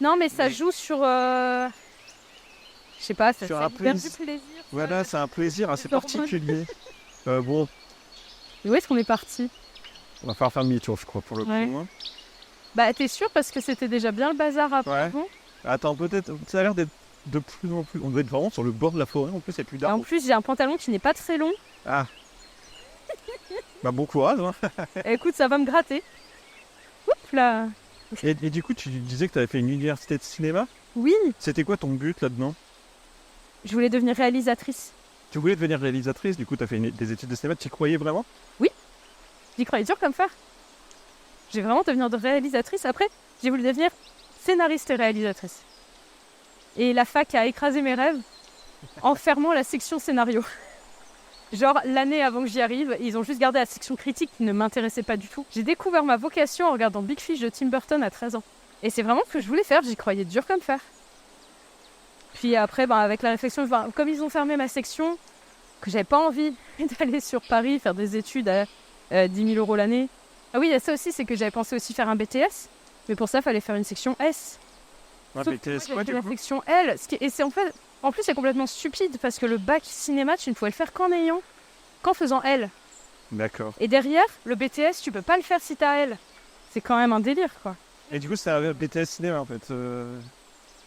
Non, mais ça joue sur. Je sais pas, ça Sur un libère du plaisir. plaisir. Voilà, c'est un plaisir assez hormones. particulier. Bon, Mais où est-ce qu'on est parti? on va faire demi-tour, je crois, pour le coup. Ouais. Hein. Bah, t'es sûr? Parce que c'était déjà bien le bazar après. Ouais. Bon. Attends, peut-être. Ça a l'air d'être de plus en plus. On doit être vraiment sur le bord de la forêt. En plus, il n'y a plus Et en d'arbres. plus, j'ai un pantalon qui n'est pas très long. Ah. Bah, bon courage. Hein. Et écoute, ça va me gratter. Oups là. Et du coup, tu disais que tu avais fait une université de cinéma. Oui, C'était quoi ton but là-dedans? je voulais devenir réalisatrice. Tu voulais devenir réalisatrice, du coup, tu as fait des études de cinéma. Tu y croyais vraiment? J'y croyais dur comme fer. J'ai vraiment devenir réalisatrice. Après, j'ai voulu devenir scénariste et réalisatrice. Et la fac a écrasé mes rêves en fermant la section scénario. Genre, l'année avant que j'y arrive, ils ont juste gardé la section critique qui ne m'intéressait pas du tout. J'ai découvert ma vocation en regardant Big Fish de Tim Burton à 13 ans. Et c'est vraiment ce que je voulais faire, j'y croyais dur comme fer. Puis après, avec la réflexion, comme ils ont fermé ma section, que j'avais pas envie d'aller sur Paris faire des études à 10 000 € l'année. Ah oui, il y a ça aussi, c'est que j'avais pensé aussi faire un BTS, mais pour ça, il fallait faire une section S. Un Sauf que BTS moi, quoi, j'ai fait du la coup? section L, et c'est en plus, c'est complètement stupide, parce que le bac cinéma, tu ne pouvais le faire qu'en faisant L. D'accord. Et derrière, le BTS, tu peux pas le faire si t'as L. C'est quand même un délire, quoi. Et du coup, c'est un BTS cinéma, en fait.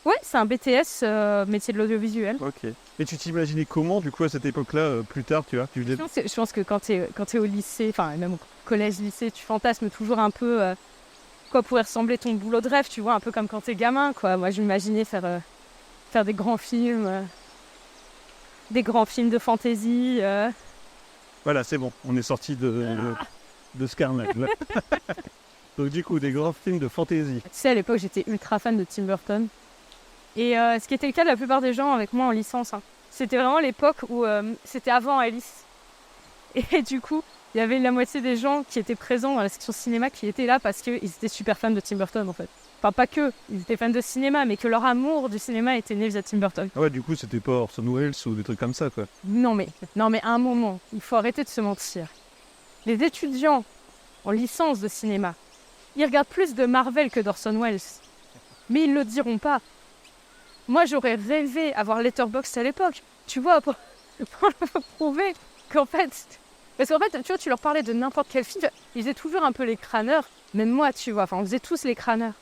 Ouais, c'est un BTS, métier de l'audiovisuel. Ok. Et tu t'imaginais comment, du coup, à cette époque-là, plus tard, tu vois? Je pense que quand t'es au lycée, enfin même au collège-lycée, tu fantasmes toujours un peu quoi pourrait ressembler ton boulot de rêve, tu vois, un peu comme quand t'es gamin, quoi. Moi, je m'imaginais faire des grands films de fantasy. Voilà, c'est bon. On est sorti de ce carnage, là. Donc, du coup, des grands films de fantasy. Tu sais, à l'époque, j'étais ultra fan de Tim Burton. Et ce qui était le cas de la plupart des gens avec moi en licence. Hein. C'était vraiment l'époque où c'était avant Alice. Et du coup, il y avait la moitié des gens qui étaient présents dans la section cinéma qui étaient là parce qu'ils étaient super fans de Tim Burton, en fait. Enfin, pas que, ils étaient fans de cinéma, mais que leur amour du cinéma était né via Tim Burton. Ah ouais, du coup, c'était pas Orson Welles ou des trucs comme ça, quoi. Non mais à un moment, il faut arrêter de se mentir. Les étudiants en licence de cinéma, ils regardent plus de Marvel que d'Orson Welles. Mais ils le diront pas. Moi, j'aurais rêvé avoir Letterboxd à l'époque. Tu vois, pour prouver qu'en fait... Parce qu'en fait, tu vois, tu leur parlais de n'importe quel film, ils faisaient toujours un peu les crâneurs. Même moi, tu vois, enfin, on faisait tous les crâneurs.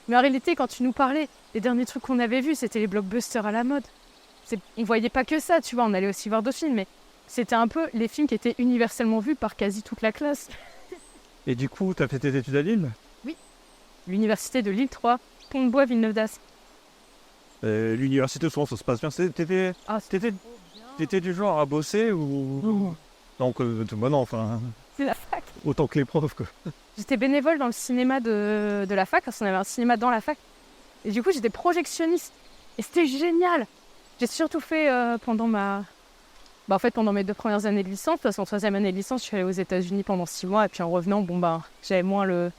Mais en réalité, quand tu nous parlais, les derniers trucs qu'on avait vus, c'était les blockbusters à la mode. On voyait pas que ça, tu vois, on allait aussi voir d'autres films, mais c'était un peu les films qui étaient universellement vus par quasi toute la classe. Et du coup, t'as fait tes études à Lille? L'université de Lille 3, Pont-de-Bois, Villeneuve-d'Ascq. L'université, souvent, ça se passe bien. T'étais du genre à bosser ou... Donc, bah non, enfin... C'est la fac. Autant que les profs, quoi. J'étais bénévole dans le cinéma de la fac, parce qu'on avait un cinéma dans la fac. Et du coup, j'étais projectionniste. Et c'était génial. J'ai surtout fait pendant mes 2 premières années de licence, parce qu'en 3e année de licence, je suis allée aux États-Unis pendant 6 mois, et puis en revenant, j'avais moins le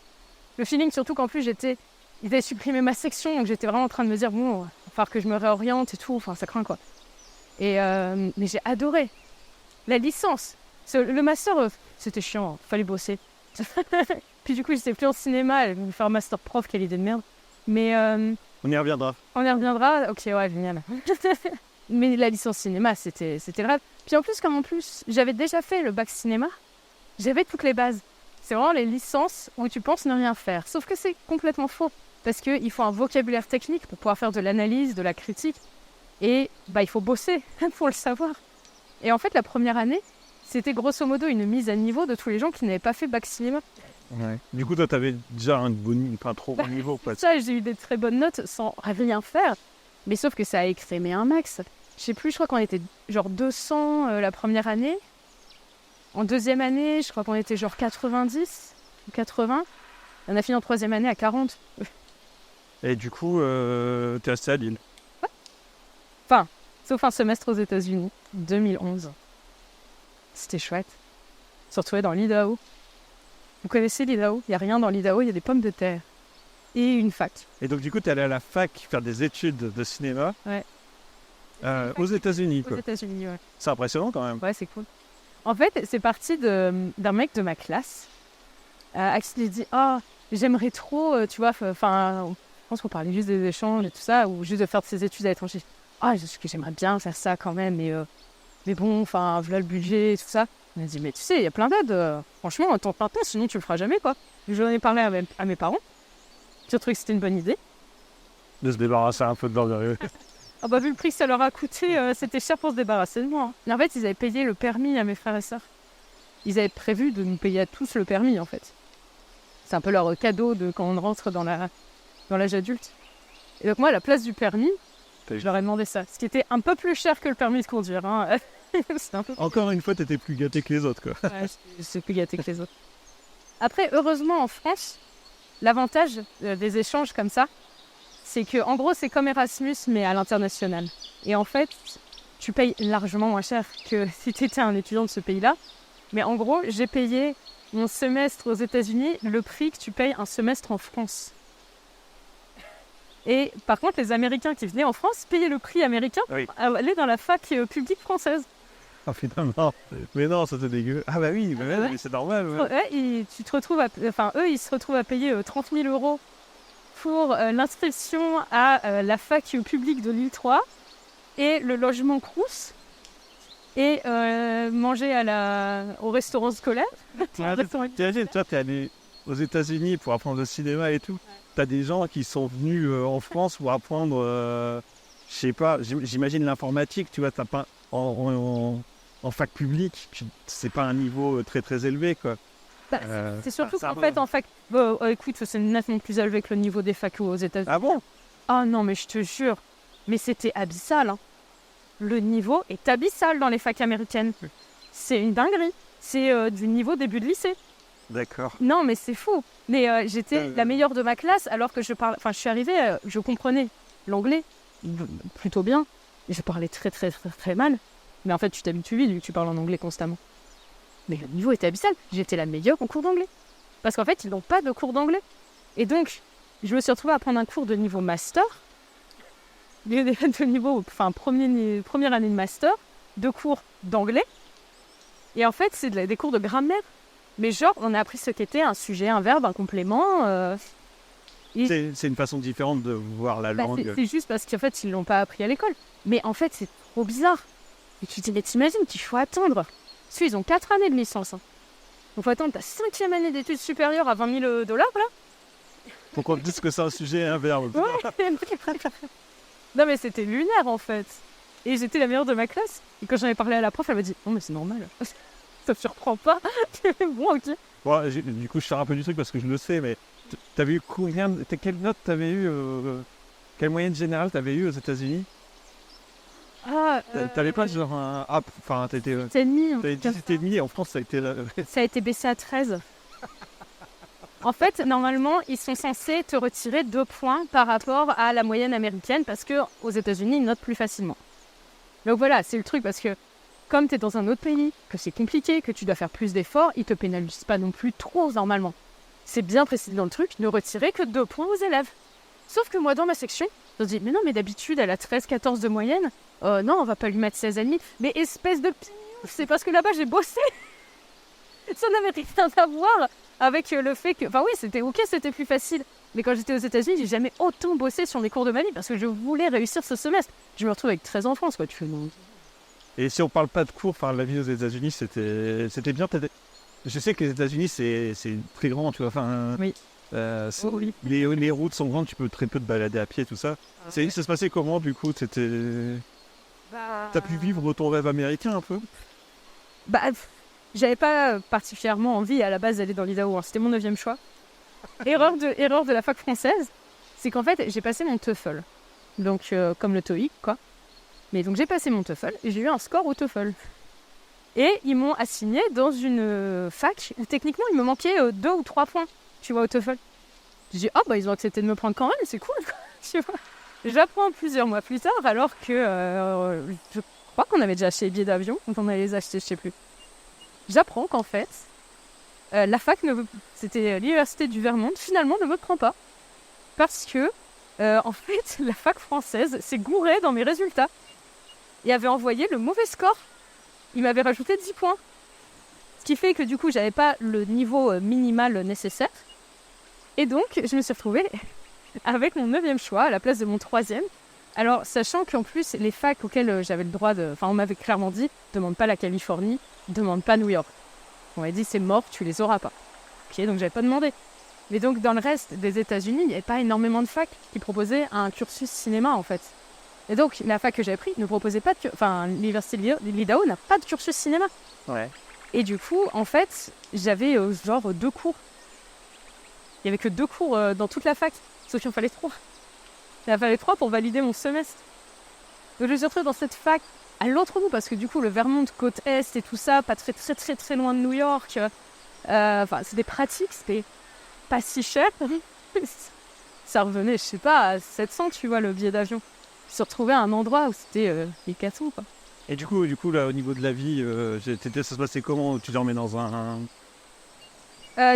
feeling, surtout qu'en plus, ils avaient supprimé ma section, donc j'étais vraiment en train de me dire, bon, il va falloir que je me réoriente et tout, enfin, ça craint, quoi. Et, mais j'ai adoré. La licence. Le master, c'était chiant, fallait bosser. Puis du coup, j'étais plus en cinéma, je vais faire un master prof, quelle idée de merde. Mais On y reviendra. on y reviendra. Ok, ouais, génial. Mais la licence cinéma, c'était le rêve. Puis en plus, j'avais déjà fait le bac cinéma, j'avais toutes les bases. C'est vraiment les licences où tu penses ne rien faire. Sauf que c'est complètement faux. Parce qu'il faut un vocabulaire technique pour pouvoir faire de l'analyse, de la critique. Et il faut bosser pour le savoir. Et en fait, la première année, c'était grosso modo une mise à niveau de tous les gens qui n'avaient pas fait bac cinéma. Ouais. Du coup, toi, t'avais déjà pas trop bon niveau, quoi. Ça, j'ai eu des très bonnes notes sans rien faire. Mais sauf que ça a écrémé un max. Je sais plus, je crois qu'on était genre 200 la première année. En 2e année, je crois qu'on était genre 90 ou 80. Et on a fini en 3e année à 40. Et du coup, t'es resté à Lille. Sauf un semestre aux États-Unis, 2011. C'était chouette. On se retrouvait dans l'Idaho. Vous connaissez l'Idaho? Il n'y a rien dans l'Idaho, il y a des pommes de terre. Et une fac. Et donc, du coup, t'es allé à la fac faire des études de cinéma. Ouais. Aux États-Unis, Aux quoi. États-Unis, ouais. C'est impressionnant quand même. Ouais, c'est cool. En fait, c'est parti d'un mec de ma classe à qui il dit ah, j'aimerais trop, tu vois, enfin, je pense qu'on parlait juste des échanges et tout ça, ou juste de faire ses études à l'étranger. Ah, j'aimerais bien faire ça quand même, mais bon, enfin, voilà le budget et tout ça. On a dit, mais tu sais, il y a plein d'aides, franchement, en temps plein temps, sinon tu le feras jamais, quoi. J'en ai parlé à mes parents, qui ont trouvé que c'était une bonne idée. De se débarrasser un peu de l'ordre. Ah bah vu le prix que ça leur a coûté, c'était cher pour se débarrasser de moi. Hein. Mais en fait, ils avaient payé le permis à mes frères et sœurs. Ils avaient prévu de nous payer à tous le permis, en fait. C'est un peu leur cadeau de quand on rentre dans l'âge adulte. Et donc moi, à la place du permis, je leur ai demandé ça. Ce qui était un peu plus cher que le permis de conduire. Hein. C'était un peu... Encore une fois, t'étais plus gâté que les autres, quoi. Ouais, c'est plus gâté que les autres. Après, heureusement, en France, l'avantage des échanges comme ça, c'est que, en gros, c'est comme Erasmus, mais à l'international. Et en fait, tu payes largement moins cher que si tu étais un étudiant de ce pays-là. Mais en gros, j'ai payé mon semestre aux États-Unis le prix que tu payes un semestre en France. Et par contre, les Américains qui venaient en France payaient le prix américain pour aller dans la fac publique française. Ah finalement, mais non, ça c'est dégueu. Ah bah oui, mais c'est normal. Ouais. Ouais, tu te retrouves eux, ils se retrouvent à payer 30 000 € pour l'inscription à la fac publique de Lille 3 et le logement Crous et manger au restaurant scolaire. T'imagines, toi, t'es allé aux États-Unis pour apprendre le cinéma et tout. Ouais. T'as des gens qui sont venus en France pour apprendre, je sais pas, j'imagine l'informatique, tu vois, t'as pas en fac publique, c'est pas un niveau très très élevé, quoi. Bah, c'est surtout qu'en fait, en fac, écoute, c'est nettement plus élevé que le niveau des facs aux États-Unis. Ah bon? Ah non, mais je te jure, mais c'était abyssal. Hein. Le niveau est abyssal dans les facs américaines. C'est une dinguerie. C'est du niveau début de lycée. D'accord. Non, mais c'est fou. Mais j'étais la meilleure de ma classe alors que je suis arrivée, je comprenais l'anglais plutôt bien. Je parlais très très très très mal. Mais en fait, tu t'habitues vite vu que tu parles en anglais constamment. Mais le niveau était abyssal. J'étais la meilleure en cours d'anglais. Parce qu'en fait, ils n'ont pas de cours d'anglais. Et donc, je me suis retrouvée à prendre un cours de niveau master. De niveau, enfin, première année de master. 2 cours d'anglais. Et en fait, c'est des cours de grammaire. Mais genre, on a appris ce qu'était un sujet, un verbe, un complément. C'est une façon différente de voir la langue. C'est juste parce qu'en fait, ils ne l'ont pas appris à l'école. Mais en fait, c'est trop bizarre. Et tu te dis, mais t'imagines qu'il faut attendre. Parce qu'ils ont 4 années de licence. Hein. Donc, il faut attendre ta 5e année d'études supérieures à $20 000, là. Pour qu'on te dise que c'est un sujet et un verbe. Ouais. Non, mais c'était lunaire, en fait. Et j'étais la meilleure de ma classe. Et quand j'en ai parlé à la prof, elle m'a dit, non, mais c'est normal. Ça me surprend pas. Bon, ok. Bon, du coup, je sors un peu du truc parce que je le sais, mais t'avais eu combien, quelle note t'avais eu, quelle moyenne générale t'avais eu aux États-Unis? T'avais pas genre un... Enfin, t'étais... 7,5. T'avais 17,5 et en France, ça a été... Ça a été baissé à 13. En fait, normalement, ils sont censés te retirer 2 points par rapport à la moyenne américaine parce qu'aux États-Unis, ils notent plus facilement. Donc voilà, c'est le truc parce que comme tu es dans un autre pays, que c'est compliqué, que tu dois faire plus d'efforts, ils te pénalisent pas non plus trop normalement. C'est bien précisé dans le truc, ne retirer que 2 points aux élèves. Sauf que moi, dans ma section, je me dis, mais non, mais d'habitude, elle a 13-14 de moyenne. Non, on va pas lui mettre 16,5. Mais espèce de pignouf, c'est parce que là-bas, j'ai bossé. Ça n'avait rien à voir avec le fait que... Enfin oui, c'était ok, c'était plus facile. Mais quand j'étais aux États-Unis, j'ai jamais autant bossé sur mes cours de ma vie parce que je voulais réussir ce semestre. Je me retrouve avec 13 en France, quoi. Tu fais non. Et si on parle pas de cours, enfin, la vie aux États-Unis, c'était bien. Je sais que les États-Unis, c'est très grand, tu vois. Enfin, oui. Oui. Les routes sont grandes, tu peux très peu te balader à pied, tout ça. Ça se passait comment, du coup? T'as pu vivre ton rêve américain un peu? J'avais pas particulièrement envie à la base d'aller dans l'Idaho, hein. C'était mon 9e choix. Erreur de la fac française, c'est qu'en fait j'ai passé mon TOEFL, donc comme le TOEIC quoi. Mais donc j'ai passé mon TOEFL et j'ai eu un score au TOEFL. Et ils m'ont assigné dans une fac où techniquement il me manquait 2 ou 3 points, tu vois, au TOEFL. J'ai dit ils ont accepté de me prendre quand même, c'est cool quoi, tu vois. J'apprends plusieurs mois plus tard alors que je crois qu'on avait déjà acheté les billets d'avion quand on allait les acheter, je sais plus. J'apprends qu'en fait, la fac, c'était l'université du Vermont, finalement ne me prend pas. Parce que, en fait, la fac française s'est gourée dans mes résultats. et avait envoyé le mauvais score. Il m'avait rajouté 10 points. Ce qui fait que du coup, j'avais pas le niveau minimal nécessaire. Et donc, je me suis retrouvée avec mon 9e choix à la place de mon 3e. Alors, sachant qu'en plus, les facs auxquelles j'avais le droit de... Enfin, on m'avait clairement dit, demande pas la Californie, demande pas New York. On m'avait dit, c'est mort, tu les auras pas. Ok, donc j'avais pas demandé. Mais donc, dans le reste des États-Unis, il n'y avait pas énormément de facs qui proposaient un cursus cinéma, en fait. Et donc, la fac que j'avais pris ne proposait pas de... Enfin, l'université de l'Idaho n'a pas de cursus cinéma. Ouais. Et du coup, en fait, j'avais genre 2 cours. Il n'y avait que 2 cours dans toute la fac, sauf qu'il en fallait 3. Il en fallait 3 pour valider mon semestre. Donc je me suis retrouvée dans cette fac à l'autre bout, parce que du coup, le Vermont, côte Est et tout ça, pas très très très très loin de New York. Enfin, c'était pratique, c'était pas si cher. Ça revenait, je sais pas, à 700, tu vois, le billet d'avion. Je me suis retrouvée à un endroit où c'était les cassons, quoi. Et du coup, là, au niveau de la vie, ça se passait comment? Tu dormais dans un...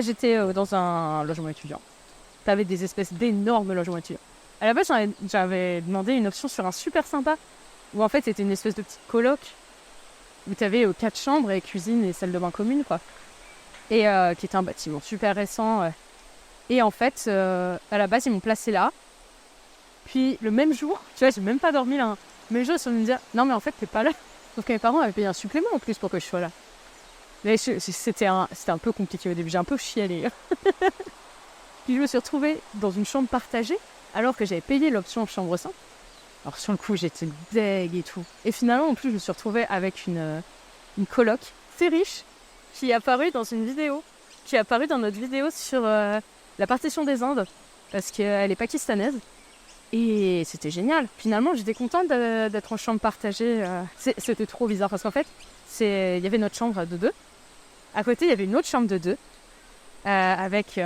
J'étais dans un logement étudiant. T'avais des espèces d'énormes logements étudiants. À la base, j'avais demandé une option sur un super sympa, où en fait, c'était une espèce de petite coloc, où t'avais 4 chambres et cuisine et salle de bain commune, quoi. Et qui était un bâtiment super récent. Et en fait, à la base, ils m'ont placé là. Puis, le même jour, tu vois, j'ai même pas dormi là. Hein. Mais le jour, ils sont venus me dire, non, mais en fait, t'es pas là. Sauf que mes parents avaient payé un supplément en plus pour que je sois là. Mais c'était un peu compliqué au début, j'ai un peu chialé. Puis je me suis retrouvée dans une chambre partagée, alors que j'avais payé l'option chambre simple. Alors sur le coup, j'étais deg et tout. Et finalement, en plus, je me suis retrouvée avec une coloc très riche, qui est apparue dans une vidéo, qui est apparue dans notre vidéo sur la partition des Indes, parce qu'elle est pakistanaise. Et c'était génial. Finalement, j'étais contente d'être en chambre partagée. C'était trop bizarre, parce qu'en fait, il y avait notre chambre de 2. À côté, il y avait une autre chambre de 2 avec...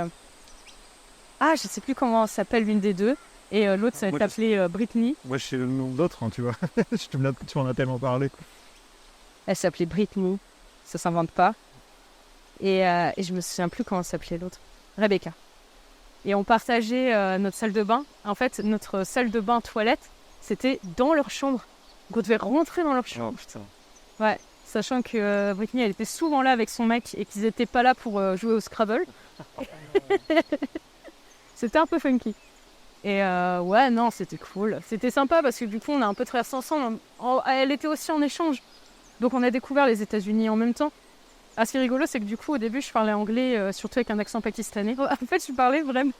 je sais plus comment s'appelle l'une des deux. Et l'autre, ça s'appelait Britney. Moi, je sais le nom d'autre, hein, tu vois. Tu m'en as tellement parlé. Elle s'appelait Britney. Ça s'invente pas. Et je me souviens plus comment s'appelait l'autre. Rebecca. Et on partageait notre salle de bain. En fait, notre salle de bain toilette, c'était dans leur chambre. Donc on devait rentrer dans leur chambre. Oh putain. Ouais. Sachant que Britney, elle était souvent là avec son mec et qu'ils n'étaient pas là pour jouer au Scrabble. C'était un peu funky. Et ouais, non, c'était cool. C'était sympa parce que du coup, on a un peu traversé ensemble. Elle était aussi en échange. Donc on a découvert les États-Unis en même temps. Ce qui est rigolo, c'est que du coup, au début, je parlais anglais, surtout avec un accent pakistanais. En fait, je parlais vraiment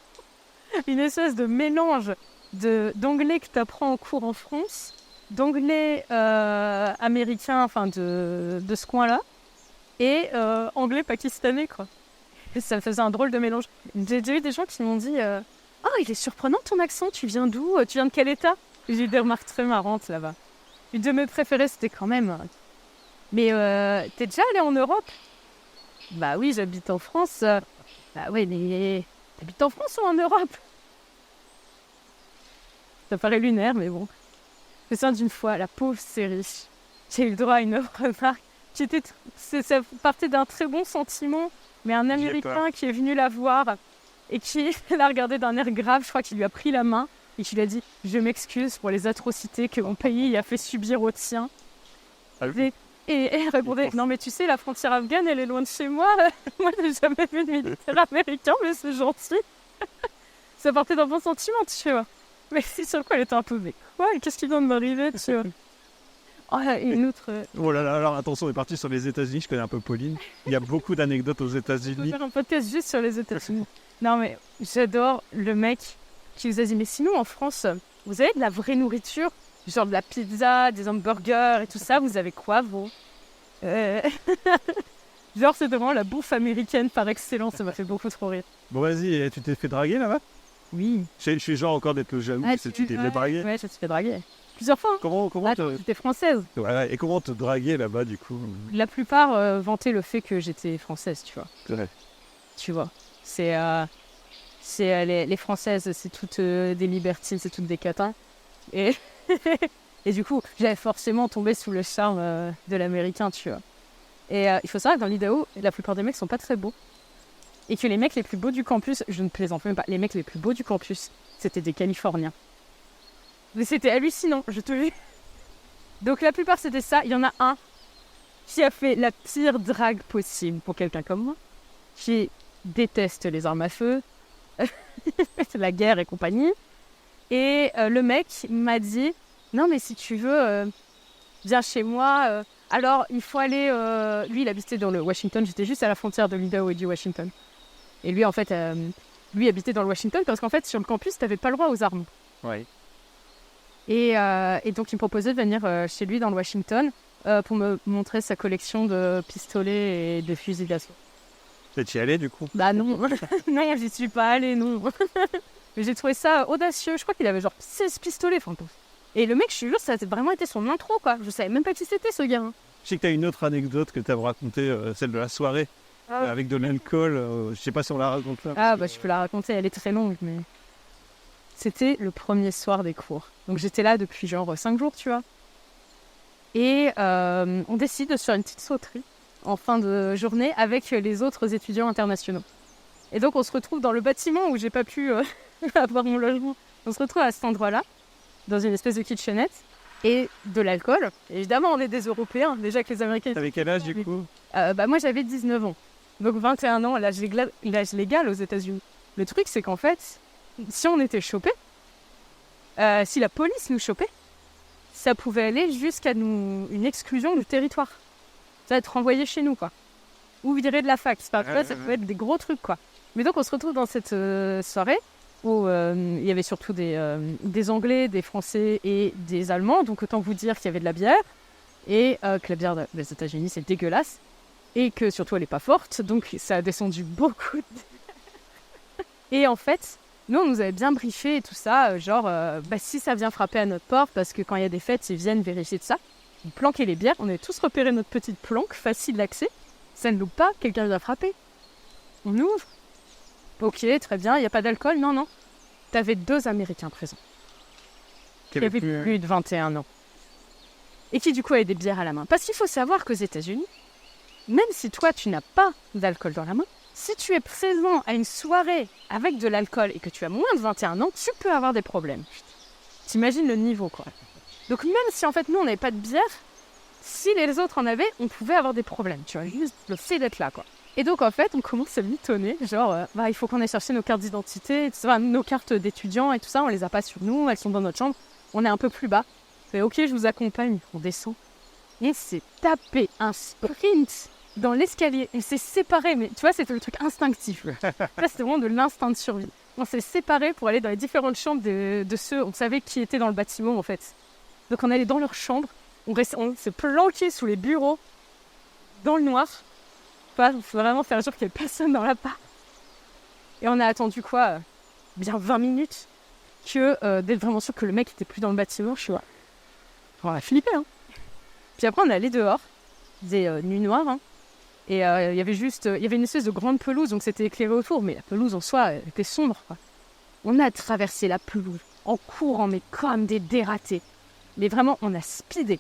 une espèce de mélange d'anglais que tu apprends en cours en France, d'anglais américain, enfin de ce coin-là, et anglais pakistanais, quoi. Et ça faisait un drôle de mélange. J'ai déjà eu des gens qui m'ont dit « Oh, il est surprenant ton accent, tu viens d'où? Tu viens de quel état ?» J'ai eu des remarques très marrantes là-bas. Une de mes préférées, c'était quand même « Mais t'es déjà allé en Europe ?» Bah oui, j'habite en France. Bah ouais, mais t'habites en France ou en Europe? Ça paraît lunaire, mais bon. Je me souviens d'une fois, la pauvre série, j'ai eu le droit à une remarque. Ça partait d'un très bon sentiment, mais un Américain qui est venu la voir et qui l'a regardé d'un air grave, je crois qu'il lui a pris la main et qui lui a dit « Je m'excuse pour les atrocités que mon pays a fait subir au tien. » Et elle répondait « Non mais tu sais, la frontière afghane, elle est loin de chez moi. Moi, j'ai jamais vu de militaire américain, mais c'est gentil. » Ça partait d'un bon sentiment, tu vois. Mais c'est sur quoi elle était un peu « Mais quoi? Qu'est-ce qui vient de m'arriver, tu vois ?» Oh, une autre... Oh là là, alors attention, on est parti sur les États-Unis. Je connais un peu Pauline. Il y a beaucoup d'anecdotes aux On États-Unis. va faire un podcast juste sur les États-Unis. Non mais j'adore le mec qui vous a dit « Mais sinon, en France, vous avez de la vraie nourriture ? Genre de la pizza, des hamburgers et tout ça, vous avez quoi, vous ?» Genre, c'est vraiment la bouffe américaine par excellence, ça m'a fait beaucoup trop rire. Bon, vas-y, tu t'es fait draguer là-bas? Oui. Je suis genre encore d'être le jaloux, tu t'es fait draguer. Ouais, je me suis fait draguer. Plusieurs fois. Hein. Comment j'étais française. Ouais, et comment te draguer là-bas, du coup? La plupart vantaient le fait que j'étais française, tu vois. Ouais. Tu vois. C'est les Françaises, c'est toutes des libertines, c'est toutes des catins. Et du coup, j'avais forcément tombé sous le charme de l'américain, tu vois. Et il faut savoir que dans l'Idaho, la plupart des mecs sont pas très beaux. Et que les mecs les plus beaux du campus, je ne plaisante même pas, les mecs les plus beaux du campus, c'était des Californiens. Mais c'était hallucinant, je te jure. Donc la plupart c'était ça. Il y en a un qui a fait la pire drague possible pour quelqu'un comme moi, qui déteste les armes à feu, la guerre et compagnie. Et le mec m'a dit « Non mais si tu veux, viens chez moi. Alors il faut aller... Lui il habitait dans le Washington, j'étais juste à la frontière de l'Idaho et du Washington. Et lui en fait, lui habitait dans le Washington parce qu'en fait sur le campus t'avais pas le droit aux armes. Ouais. Et donc il me proposait de venir chez lui dans le Washington pour me montrer sa collection de pistolets et de fusils d'assaut. Tu y allais du coup? Bah non, non, j'y suis pas allée, non. Mais j'ai trouvé ça audacieux. Je crois qu'il avait genre 16 pistolets, fantôme. Et le mec, je suis jure, ça a vraiment été son intro, quoi. Je savais même pas qui c'était, ce gars. Hein. Je sais que tu as une autre anecdote que tu as racontée, celle de la soirée, avec de l'alcool. Je sais pas si on la raconte là. Ah bah je peux la raconter, elle est très longue, mais... C'était le premier soir des cours. Donc j'étais là depuis genre 5 jours, tu vois. Et on décide de se faire une petite sauterie en fin de journée avec les autres étudiants internationaux. Et donc on se retrouve dans le bâtiment où j'ai pas pu avoir mon logement. On se retrouve à cet endroit-là, dans une espèce de kitchenette, et de l'alcool. Évidemment, on est des Européens, déjà que les Américains... T'avais quel âge du coup? Moi j'avais 19 ans. Donc 21 ans, l'âge légal aux États-Unis. Le truc c'est qu'en fait, si on était chopé, si la police nous chopait, ça pouvait aller jusqu'à une exclusion du territoire. Ça va être renvoyé chez nous, quoi. Ou viré de la fac. Ça peut être des gros trucs, quoi. Mais donc, on se retrouve dans cette soirée où il y avait surtout des Anglais, des Français et des Allemands. Donc, autant vous dire qu'il y avait de la bière. Et que la bière des États-Unis, c'est dégueulasse. Et que surtout, elle n'est pas forte. Donc, ça a descendu beaucoup. Et en fait... Nous, on nous avait bien briefé et tout ça, si ça vient frapper à notre porte, parce que quand il y a des fêtes, ils viennent vérifier de ça, ils planquaient les bières, on avait tous repéré notre petite planque, facile d'accès, ça ne loupe pas, quelqu'un vient frapper. On ouvre, ok, très bien, il n'y a pas d'alcool, non. T'avais 2 Américains présents, qui avaient plus de 21 ans, et qui du coup avaient des bières à la main. Parce qu'il faut savoir qu'aux États-Unis, même si toi, tu n'as pas d'alcool dans la main, si tu es présent à une soirée avec de l'alcool et que tu as moins de 21 ans, tu peux avoir des problèmes. T'imagines le niveau, quoi. Donc même si en fait nous on n'avait pas de bière, si les autres en avaient, on pouvait avoir des problèmes, tu vois, juste le fait d'être là, quoi. Et donc en fait on commence à mitonner, il faut qu'on aille chercher nos cartes d'identité, nos cartes d'étudiants et tout ça, on les a pas sur nous, elles sont dans notre chambre, on est un peu plus bas. Et ok, je vous accompagne, on descend. On s'est tapé un sprint dans l'escalier, on s'est séparés, mais tu vois, c'était le truc instinctif. Là, c'était vraiment de l'instinct de survie. On s'est séparés pour aller dans les différentes chambres de ceux, on savait qui étaient dans le bâtiment, en fait. Donc, on allait dans leur chambre, on s'est planqué sous les bureaux, dans le noir. Il faut vraiment faire genre qu'il n'y ait personne dans l'appart. Et on a attendu, bien 20 minutes, d'être vraiment sûr que le mec était plus dans le bâtiment, je vois. On a flippé, hein. Puis après, on est allé dehors. Il faisait nuit noire, hein. Et il y avait une espèce de grande pelouse, donc c'était éclairé autour, mais la pelouse en soi elle était sombre, quoi. On a traversé la pelouse en courant, mais comme des dératés. Mais vraiment, on a speedé.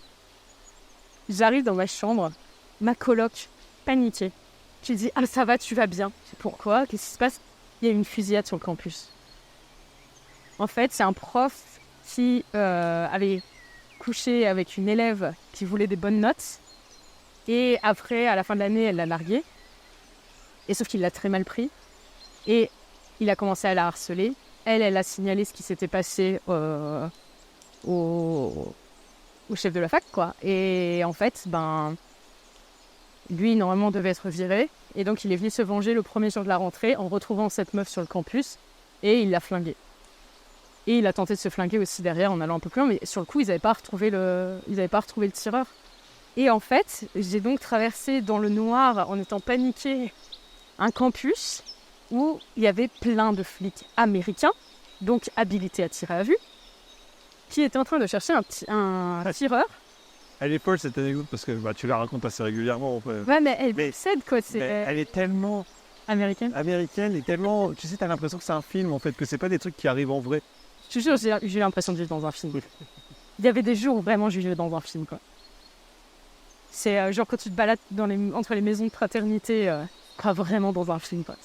J'arrive dans ma chambre, ma coloc, paniquée. Je lui dis, ah ça va, tu vas bien. Je dis, pourquoi? Qu'est-ce qui se passe? Il y a eu une fusillade sur le campus. En fait, c'est un prof qui avait couché avec une élève qui voulait des bonnes notes. Et après, à la fin de l'année, elle l'a largué. Et sauf qu'il l'a très mal pris. Et il a commencé à la harceler. Elle a signalé ce qui s'était passé au chef de la fac, quoi. Et en fait, lui, normalement, devait être viré. Et donc, il est venu se venger le premier jour de la rentrée en retrouvant cette meuf sur le campus. Et il l'a flinguée. Et il a tenté de se flinguer aussi derrière en allant un peu plus loin. Mais sur le coup, ils n'avaient pas retrouvé le tireur. Et en fait, j'ai donc traversé dans le noir, en étant paniquée, un campus où il y avait plein de flics américains, donc habilités à tirer à vue, qui étaient en train de chercher un tireur. Elle est folle cette anecdote parce que tu la racontes assez régulièrement. Ouais, mais elle possède quoi. Elle est tellement américaine et tellement... Tu sais, t'as l'impression que c'est un film en fait, que c'est pas des trucs qui arrivent en vrai. Je te jure, j'ai l'impression de vivre dans un film. Il y avait des jours où vraiment je vivais dans un film, quoi. C'est genre quand tu te balades entre les maisons de fraternité, pas vraiment dans un film, quoi.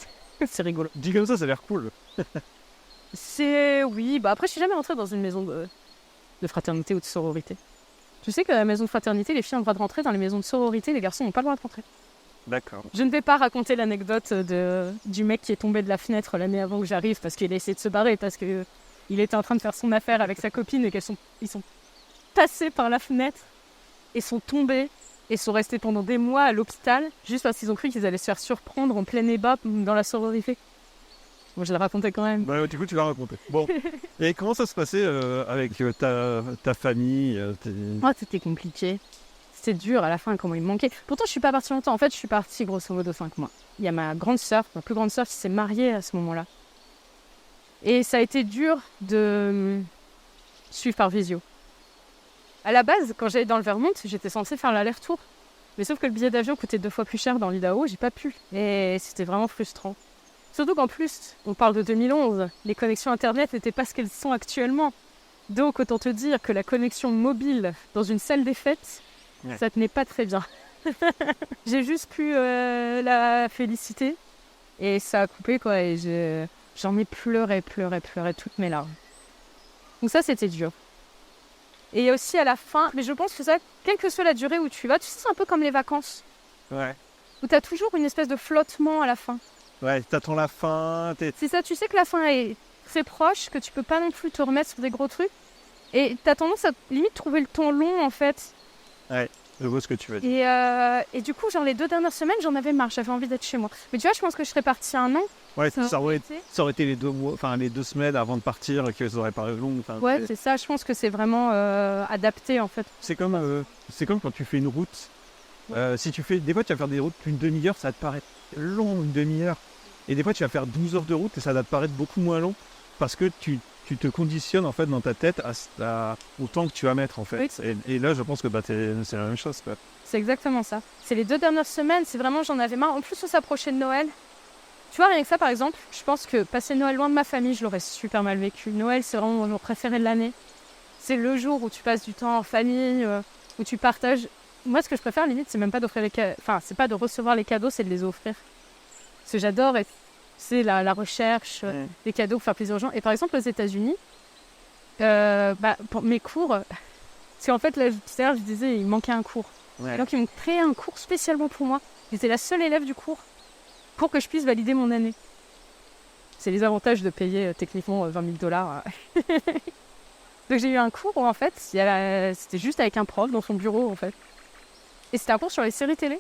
C'est rigolo. Dit comme ça a l'air cool. Oui, après je suis jamais rentrée dans une maison de fraternité ou de sororité. Tu sais que dans la maison de fraternité, les filles ont le droit de rentrer, dans les maisons de sororité, les garçons n'ont pas le droit de rentrer. D'accord. Je ne vais pas raconter l'anecdote du mec qui est tombé de la fenêtre l'année avant que j'arrive parce qu'il a essayé de se barrer, parce qu'il était en train de faire son affaire avec sa copine et ils sont passés par la fenêtre et sont tombés et sont restés pendant des mois à l'hôpital juste parce qu'ils ont cru qu'ils allaient se faire surprendre en plein ébat dans la sororité. Moi, je l'ai raconté quand même. Bah, du coup, tu l'as raconté. Bon. Et comment ça se passait avec ta famille Oh, c'était compliqué. C'était dur à la fin, comment il me manquait. Pourtant, je suis pas partie longtemps. En fait, je suis partie grosso modo 5 mois. Il y a ma plus grande sœur qui s'est mariée à ce moment-là. Et ça a été dur de suivre par visio. À la base, quand j'allais dans le Vermont, j'étais censée faire l'aller-retour. Mais sauf que le billet d'avion coûtait 2 fois plus cher dans l'Idaho, j'ai pas pu. Et c'était vraiment frustrant. Surtout qu'en plus, on parle de 2011, les connexions Internet n'étaient pas ce qu'elles sont actuellement. Donc, autant te dire que la connexion mobile dans une salle des fêtes, ça tenait pas très bien. J'ai juste pu la féliciter et ça a coupé, quoi. Et j'en ai pleuré toutes mes larmes. Donc ça, c'était dur. Et aussi à la fin, mais je pense que ça, quelle que soit la durée où tu vas, tu sais, c'est un peu comme les vacances. Ouais. Où tu as toujours une espèce de flottement à la fin. Ouais, t'attends la fin. C'est ça, tu sais que la fin est très proche, que tu peux pas non plus te remettre sur des gros trucs. Et t'as tendance à limite trouver le temps long, en fait. Ouais, je vois ce que tu veux dire. Et du coup, genre les 2 dernières semaines, j'en avais marre, j'avais envie d'être chez moi. Mais tu vois, je pense que je serais partie 1 an. Ouais, ça aurait été les 2 mois, enfin les 2 semaines avant de partir, que ça aurait paru long. Ouais, c'est ça, je pense que c'est vraiment adapté, en fait. C'est comme quand tu fais une route. Des fois, tu vas faire des routes d'une demi-heure, ça va te paraître long, une demi-heure. Et des fois, tu vas faire 12 heures de route et ça va te paraître beaucoup moins long parce que tu te conditionnes en fait dans ta tête au temps que tu vas mettre en fait. Oui. Et là, je pense que c'est la même chose, quoi. C'est exactement ça. C'est les 2 dernières semaines, c'est vraiment, j'en avais marre. En plus, on s'approchait de Noël. Tu vois, rien que ça, par exemple, je pense que passer Noël loin de ma famille, je l'aurais super mal vécu. Noël, c'est vraiment mon jour préféré de l'année. C'est le jour où tu passes du temps en famille, où tu partages. Moi, ce que je préfère, limite, c'est même pas d'offrir les cadeaux. Enfin, c'est pas de recevoir les cadeaux, c'est de les offrir. Ce que j'adore, c'est la recherche, les cadeaux pour faire plaisir aux gens. Et par exemple, aux États-Unis, pour mes cours, parce qu'en fait, là, tout à l'heure, je disais, il manquait un cours. Ouais. Et donc, ils m'ont créé un cours spécialement pour moi. J'étais la seule élève du cours pour que je puisse valider mon année. C'est les avantages de payer techniquement $20 000. Donc, j'ai eu un cours où, en fait, c'était juste avec un prof dans son bureau, en fait. Et c'était un cours sur les séries télé.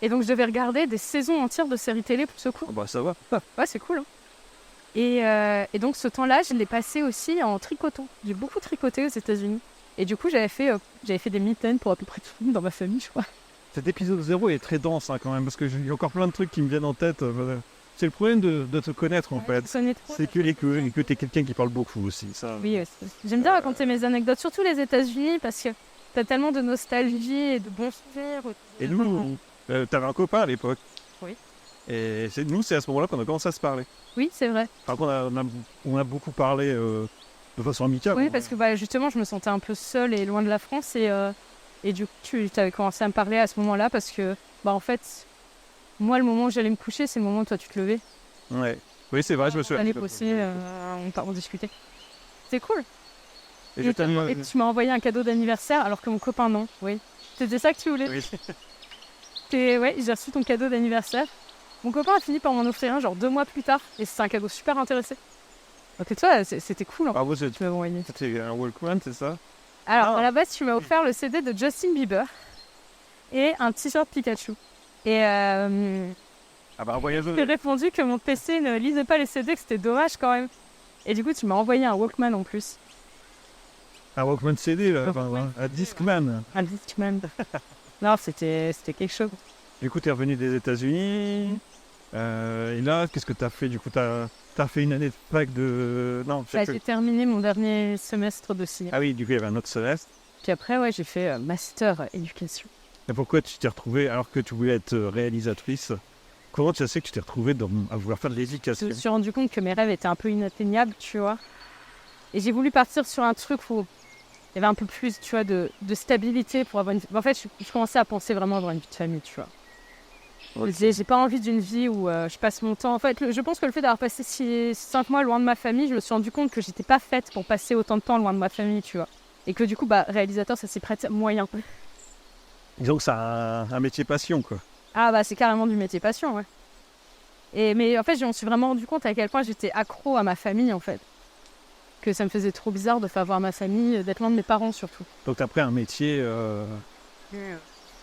Et donc, je devais regarder des saisons entières de séries télé pour ce cours. Oh bah, ça va. Ouais, c'est cool. Hein. Et donc, ce temps-là, je l'ai passé aussi en tricotant. J'ai beaucoup tricoté aux États-Unis. Et du coup, j'avais fait des mitaines pour à peu près tout le monde dans ma famille, je crois. Cet épisode 0 est très dense, hein, quand même, parce qu'il y a encore plein de trucs qui me viennent en tête. C'est le problème de te connaître, en fait. C'est que t'es quelqu'un qui parle beaucoup aussi. Ça. Oui, j'aime bien raconter mes anecdotes, surtout les États-Unis, parce que t'as tellement de nostalgie et de bons souvenirs. Et nous, t'avais un copain à l'époque. Oui. Et c'est à ce moment-là qu'on a commencé à se parler. Oui, c'est vrai. Par contre, on a beaucoup parlé de façon amicale. Oui, parce que justement, je me sentais un peu seule et loin de la France. Et du coup, tu avais commencé à me parler à ce moment-là, parce que, en fait, moi, le moment où j'allais me coucher, c'est le moment où toi, tu te levais. Ouais. Oui, c'est vrai, je me souviens. On allait bosser, on discutait. C'est cool. Et tu m'as envoyé un cadeau d'anniversaire, alors que mon copain, non. Oui. C'était ça que tu voulais. Oui. Ouais, j'ai reçu ton cadeau d'anniversaire. Mon copain a fini par m'en offrir un, genre 2 mois plus tard. Et c'était un cadeau super intéressé. Donc toi, c'était cool. Ah, vous, tu m'as envoyé. C'était un Walkman, c'est ça? Alors, à la base, tu m'as offert le CD de Justin Bieber et un t-shirt Pikachu. Et j'ai répondu que mon PC ne lisait pas les CD, que c'était dommage quand même. Et du coup, tu m'as envoyé un Walkman en plus. Un Walkman CD, là, un Discman. Un Discman. Non, c'était quelque chose. Du coup, tu es revenu des États-Unis. Et là, qu'est-ce que tu as fait? Du coup, tu as fait une année de fac de... Non, j'ai terminé mon dernier semestre de cinéma. Ah oui, du coup, il y avait un autre semestre. Puis après, j'ai fait master éducation. Et pourquoi tu t'es retrouvée, alors que tu voulais être réalisatrice, comment tu sais que tu t'es retrouvée à vouloir faire de l'éducation? Je me suis rendu compte que mes rêves étaient un peu inatteignables, tu vois. Et j'ai voulu partir sur un truc où il y avait un peu plus, tu vois, de stabilité pour avoir une... En fait, je commençais à penser vraiment avoir une vie de famille, tu vois. Okay. J'ai pas envie d'une vie où je passe mon temps... En fait, je pense que le fait d'avoir passé 5 mois loin de ma famille, je me suis rendu compte que j'étais pas faite pour passer autant de temps loin de ma famille, tu vois. Et que du coup, réalisateur, ça s'y prête moyen. Disons que c'est un métier passion, quoi. Ah c'est carrément du métier passion, ouais. Mais en fait, je me suis vraiment rendu compte à quel point j'étais accro à ma famille, en fait. Que ça me faisait trop bizarre de faire voir ma famille, d'être loin de mes parents, surtout. Donc t'as pris un métier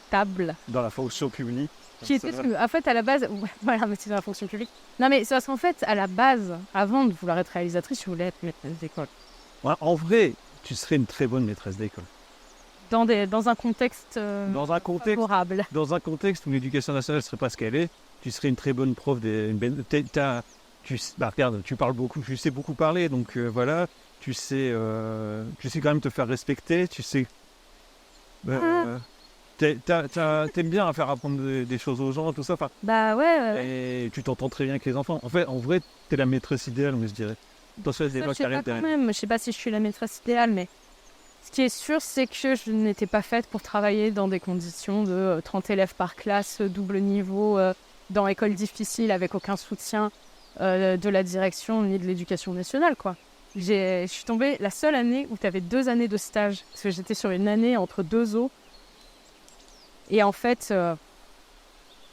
Stable. dans la fonction publique. Qui était, en fait, à la base, voilà, mais c'est dans la fonction publique. Non, mais c'est parce qu'en fait, à la base, avant de vouloir être réalisatrice, je voulais être maîtresse d'école. Ouais, en vrai, tu serais une très bonne maîtresse d'école. Dans un contexte favorable. Dans un contexte où l'éducation nationale ne serait pas ce qu'elle est, tu serais une très bonne prof. Regarde, tu parles beaucoup, tu sais beaucoup parler, donc voilà, tu sais quand même te faire respecter, tu sais... T'aimes bien à faire apprendre des choses aux gens, tout ça. Ouais. Et tu t'entends très bien avec les enfants. En fait, en vrai, t'es la maîtresse idéale, mais je dirais. Je sais pas si je suis la maîtresse idéale, mais ce qui est sûr, c'est que je n'étais pas faite pour travailler dans des conditions de 30 élèves par classe, double niveau, dans école difficile, avec aucun soutien de la direction ni de l'éducation nationale, quoi. Je suis tombée la seule année où tu avais 2 années de stage, parce que j'étais sur une année entre 2 eaux. Et en fait,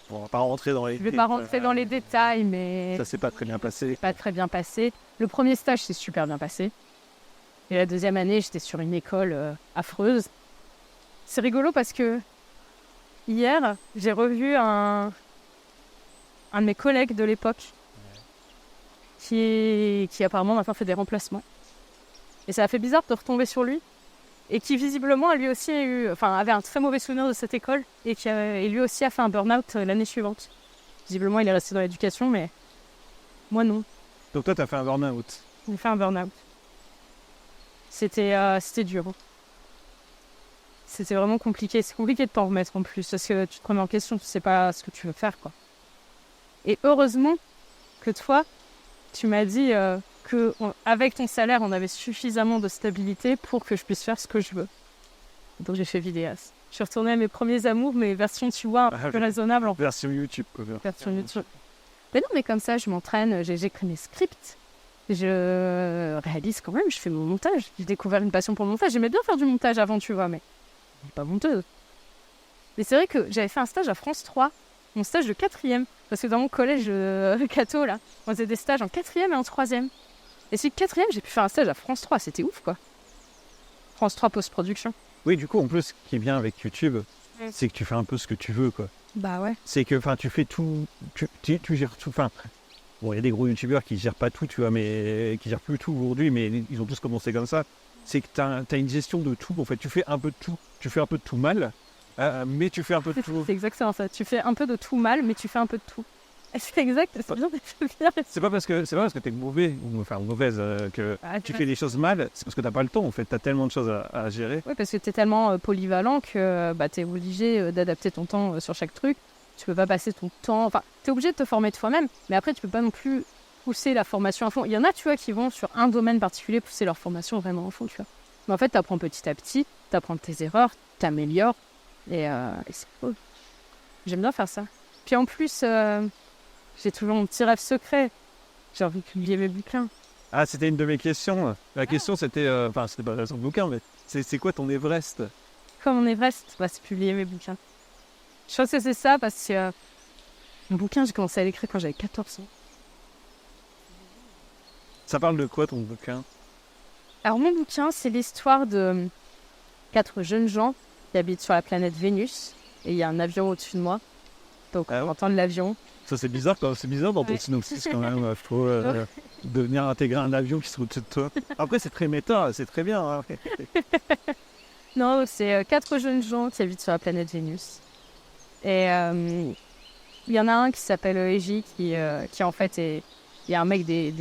on va pas rentrer dans les je vais pas rentrer dans les détails, mais ça s'est pas très bien passé. Pas très bien passé. Le premier stage s'est super bien passé. Et la deuxième année, j'étais sur une école affreuse. C'est rigolo parce que hier, j'ai revu un de mes collègues de l'époque qui apparemment maintenant fait des remplacements. Et ça a fait bizarre de retomber sur lui. Et qui visiblement lui aussi avait un très mauvais souvenir de cette école et lui aussi a fait un burn-out l'année suivante. Visiblement, il est resté dans l'éducation, mais moi non. Donc toi, t'as fait un burn-out. J'ai fait un burn-out. C'était dur. C'était vraiment compliqué. C'est compliqué de t'en remettre en plus parce que tu te remets en question, tu sais pas ce que tu veux faire, quoi. Et heureusement que toi, tu m'as dit qu'avec ton salaire, on avait suffisamment de stabilité pour que je puisse faire ce que je veux. Donc j'ai fait vidéaste. Je suis retournée à mes premiers amours, mais version, tu vois, un peu plus raisonnable. Version YouTube, quoi. Version YouTube. Mais non, mais comme ça, je m'entraîne, j'écris mes scripts. Je réalise quand même, je fais mon montage. J'ai découvert une passion pour le montage. J'aimais bien faire du montage avant, tu vois, mais je suis pas monteuse. Mais c'est vrai que j'avais fait un stage à France 3, mon stage de 4e. Parce que dans mon collège catho, là, on faisait des stages en 4e et en 3e. Et c'est 4e, j'ai pu faire un stage à France 3, c'était ouf, quoi. France 3 post-production. Oui, du coup, en plus, ce qui est bien avec YouTube, c'est que tu fais un peu ce que tu veux, quoi. Bah ouais. C'est que, tu fais tout, tu gères tout, bon, il y a des gros youtubeurs qui gèrent pas tout, tu vois, mais qui gèrent plus tout aujourd'hui, mais ils ont tous commencé comme ça. C'est que t'as une gestion de tout, en fait, tu fais un peu de tout. Tu fais un peu de tout mal, mais tu fais un peu de tout. C'est exactement ça, tu fais un peu de tout mal, mais tu fais un peu de tout. C'est exact, c'est bien de C'est pas parce que t'es mauvais, ou mauvaise, que tu fais des choses mal, c'est parce que t'as pas le temps, en fait, t'as tellement de choses à gérer. Oui, parce que t'es tellement polyvalent que t'es obligé d'adapter ton temps sur chaque truc. Tu peux pas passer ton temps... Enfin, t'es obligé de te former toi-même, mais après, tu peux pas non plus pousser la formation à fond. Il y en a, tu vois, qui vont sur un domaine particulier pousser leur formation vraiment à fond, tu vois. Mais en fait, t'apprends petit à petit, t'apprends de tes erreurs, t'améliores, et c'est cool. J'aime bien faire ça. Puis en plus... j'ai toujours mon petit rêve secret. J'ai envie de publier mes bouquins. Ah, c'était une de mes questions. La question, c'était... c'était pas son bouquin, mais c'est quoi ton Everest? Comme mon Everest, c'est publier mes bouquins. Je pense que c'est ça, parce que mon bouquin, j'ai commencé à l'écrire quand j'avais 14 ans. Ça parle de quoi, ton bouquin? Alors, mon bouquin, c'est l'histoire de 4 jeunes gens qui habitent sur la planète Vénus. Et il y a un avion au-dessus de moi. Donc, on entend l'avion. Ça, c'est bizarre dans ton synopsis quand même. Il faut devenir intégrer un avion qui se au-dessus de toi. Après, c'est très méta, c'est très bien. Hein. Non, c'est 4 jeunes gens qui habitent sur la planète Vénus. Et il y en a un qui s'appelle Eji, qui en fait est... Il y a un mec des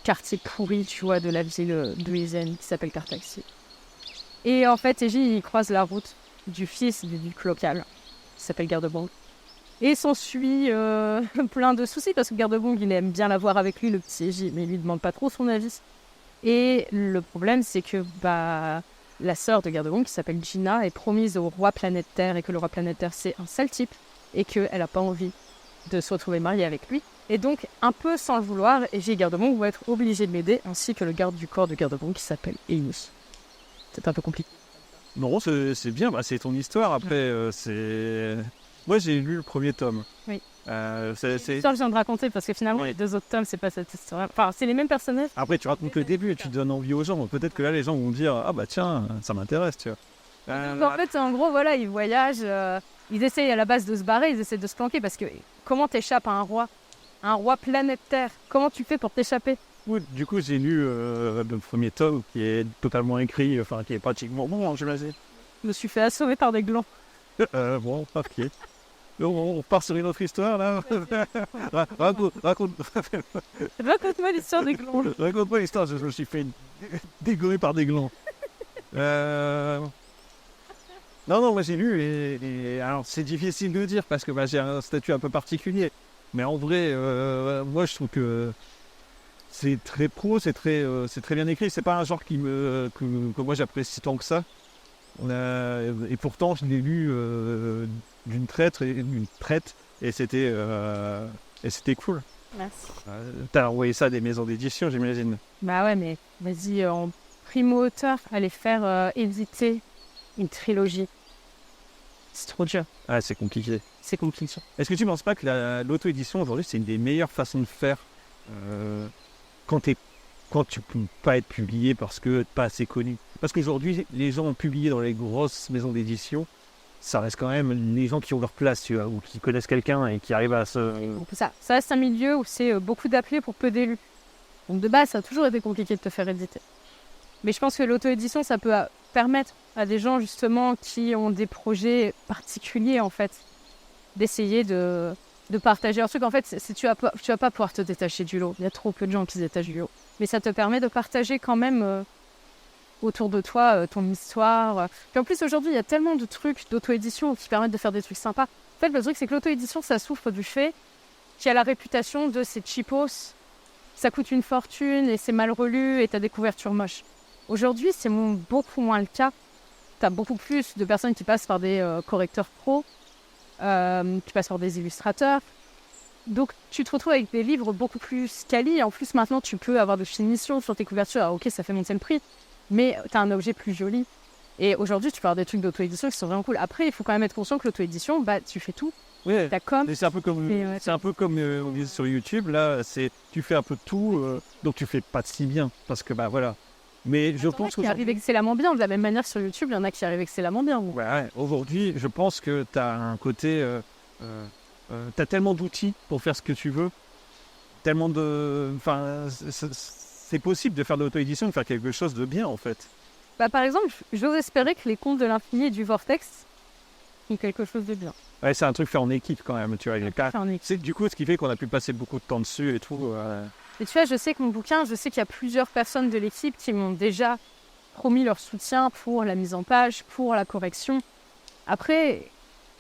quartiers pourris, tu vois, de la ville de Izen, qui s'appelle Cartaxi. Et en fait, Eji, il croise la route du fils du duc local, qui s'appelle Gardebong. Et s'ensuit plein de soucis, parce que Gardebong, il aime bien l'avoir avec lui, le petit Eji, mais il lui demande pas trop son avis. Et le problème, c'est que la sœur de Gardebong, qui s'appelle Gina, est promise au roi Planète Terre, et que le roi Planète Terre, c'est un sale type, et qu'elle n'a pas envie de se retrouver mariée avec lui. Et donc, un peu sans le vouloir, Eji et Gardebong vont être obligés de m'aider, ainsi que le garde du corps de Gardebong, qui s'appelle Amy. peut-être un peu compliqué. Non, c'est bien, c'est ton histoire. Après, c'est... Moi, j'ai lu le premier tome. Oui. C'est l'histoire que je viens de raconter, parce que finalement, les 2 autres tomes, c'est pas cette histoire. Enfin, c'est les mêmes personnages. Après, tu racontes le début et tu donnes envie aux gens. Peut-être que là, les gens vont dire « Ah bah tiens, ça m'intéresse, tu vois. » En fait, en gros, voilà, ils voyagent, ils essayent à la base de se barrer, ils essaient de se planquer, parce que comment t'échappes à un roi planète Terre? Comment tu fais pour t'échapper? Du coup, j'ai lu le premier tome qui est totalement écrit, enfin qui est pratiquement bon, j'imagine. Je me suis fait assommer par des glands. Bon, ok. On part sur une autre histoire là. Raconte-moi l'histoire des glands. Raconte-moi l'histoire, je me suis fait dégommer par des glands. Non, moi j'ai lu et alors c'est difficile de dire parce que j'ai un statut un peu particulier. Mais en vrai, moi je trouve que c'est très pro, c'est très bien écrit. C'est pas un genre que moi j'apprécie tant que ça. Et pourtant, je l'ai lu d'une traite et c'était cool. Merci. T'as envoyé ça à des maisons d'édition, j'imagine. Bah ouais, mais vas-y, en primo-auteur, aller faire éditer une trilogie. C'est trop dur. Ah, c'est compliqué. C'est compliqué. Est-ce que tu penses pas que l'auto-édition aujourd'hui, c'est une des meilleures façons de faire quand tu peux pas être publié parce que t'es pas assez connu? Parce qu'aujourd'hui, les gens ont publié dans les grosses maisons d'édition, ça reste quand même les gens qui ont leur place, tu vois, ou qui connaissent quelqu'un et qui arrivent à se... Donc ça reste un milieu où c'est beaucoup d'appelés pour peu d'élus. Donc de base, ça a toujours été compliqué de te faire éditer. Mais je pense que l'auto-édition, ça peut permettre à des gens justement qui ont des projets particuliers en fait, d'essayer de partager un truc. En fait, tu vas pas pouvoir te détacher du lot. Il y a trop peu de gens qui se détachent du lot. Mais ça te permet de partager quand même autour de toi ton histoire. Puis en plus, aujourd'hui, il y a tellement de trucs d'auto-édition qui permettent de faire des trucs sympas. En fait, le truc, c'est que l'auto-édition, ça souffre du fait qu'il y a la réputation de ces cheapos. Ça coûte une fortune et c'est mal relu et t'as des couvertures moches. Aujourd'hui, c'est beaucoup moins le cas. T'as beaucoup plus de personnes qui passent par des correcteurs pro, qui passent par des illustrateurs. Donc, tu te retrouves avec des livres beaucoup plus quali. En plus, maintenant, tu peux avoir de finitions sur tes couvertures. Alors, ok, ça fait monter le prix, mais tu as un objet plus joli. Et aujourd'hui, tu peux avoir des trucs d'auto-édition qui sont vraiment cool. Après, il faut quand même être conscient que l'auto-édition, tu fais tout. Ouais. T'as comme... C'est un peu comme on dit sur YouTube, là, tu fais un peu tout, donc tu fais pas de si bien. Parce que, voilà. Mais je pense que... qui arrivent excellemment bien. De la même manière, sur YouTube, il y en a qui arrivent excellemment bien. Ouais. Aujourd'hui, je pense que tu as un côté... t'as tellement d'outils pour faire ce que tu veux, tellement de... Enfin, c'est possible de faire de l'auto-édition, de faire quelque chose de bien, en fait. Par exemple, j'ose espérer que les contes de l'infini et du vortex ont quelque chose de bien. Ouais, c'est un truc fait en équipe, quand même, tu vois. C'est du coup ce qui fait qu'on a pu passer beaucoup de temps dessus et tout. Et tu vois, je sais que mon bouquin, je sais qu'il y a plusieurs personnes de l'équipe qui m'ont déjà promis leur soutien pour la mise en page, pour la correction. Après,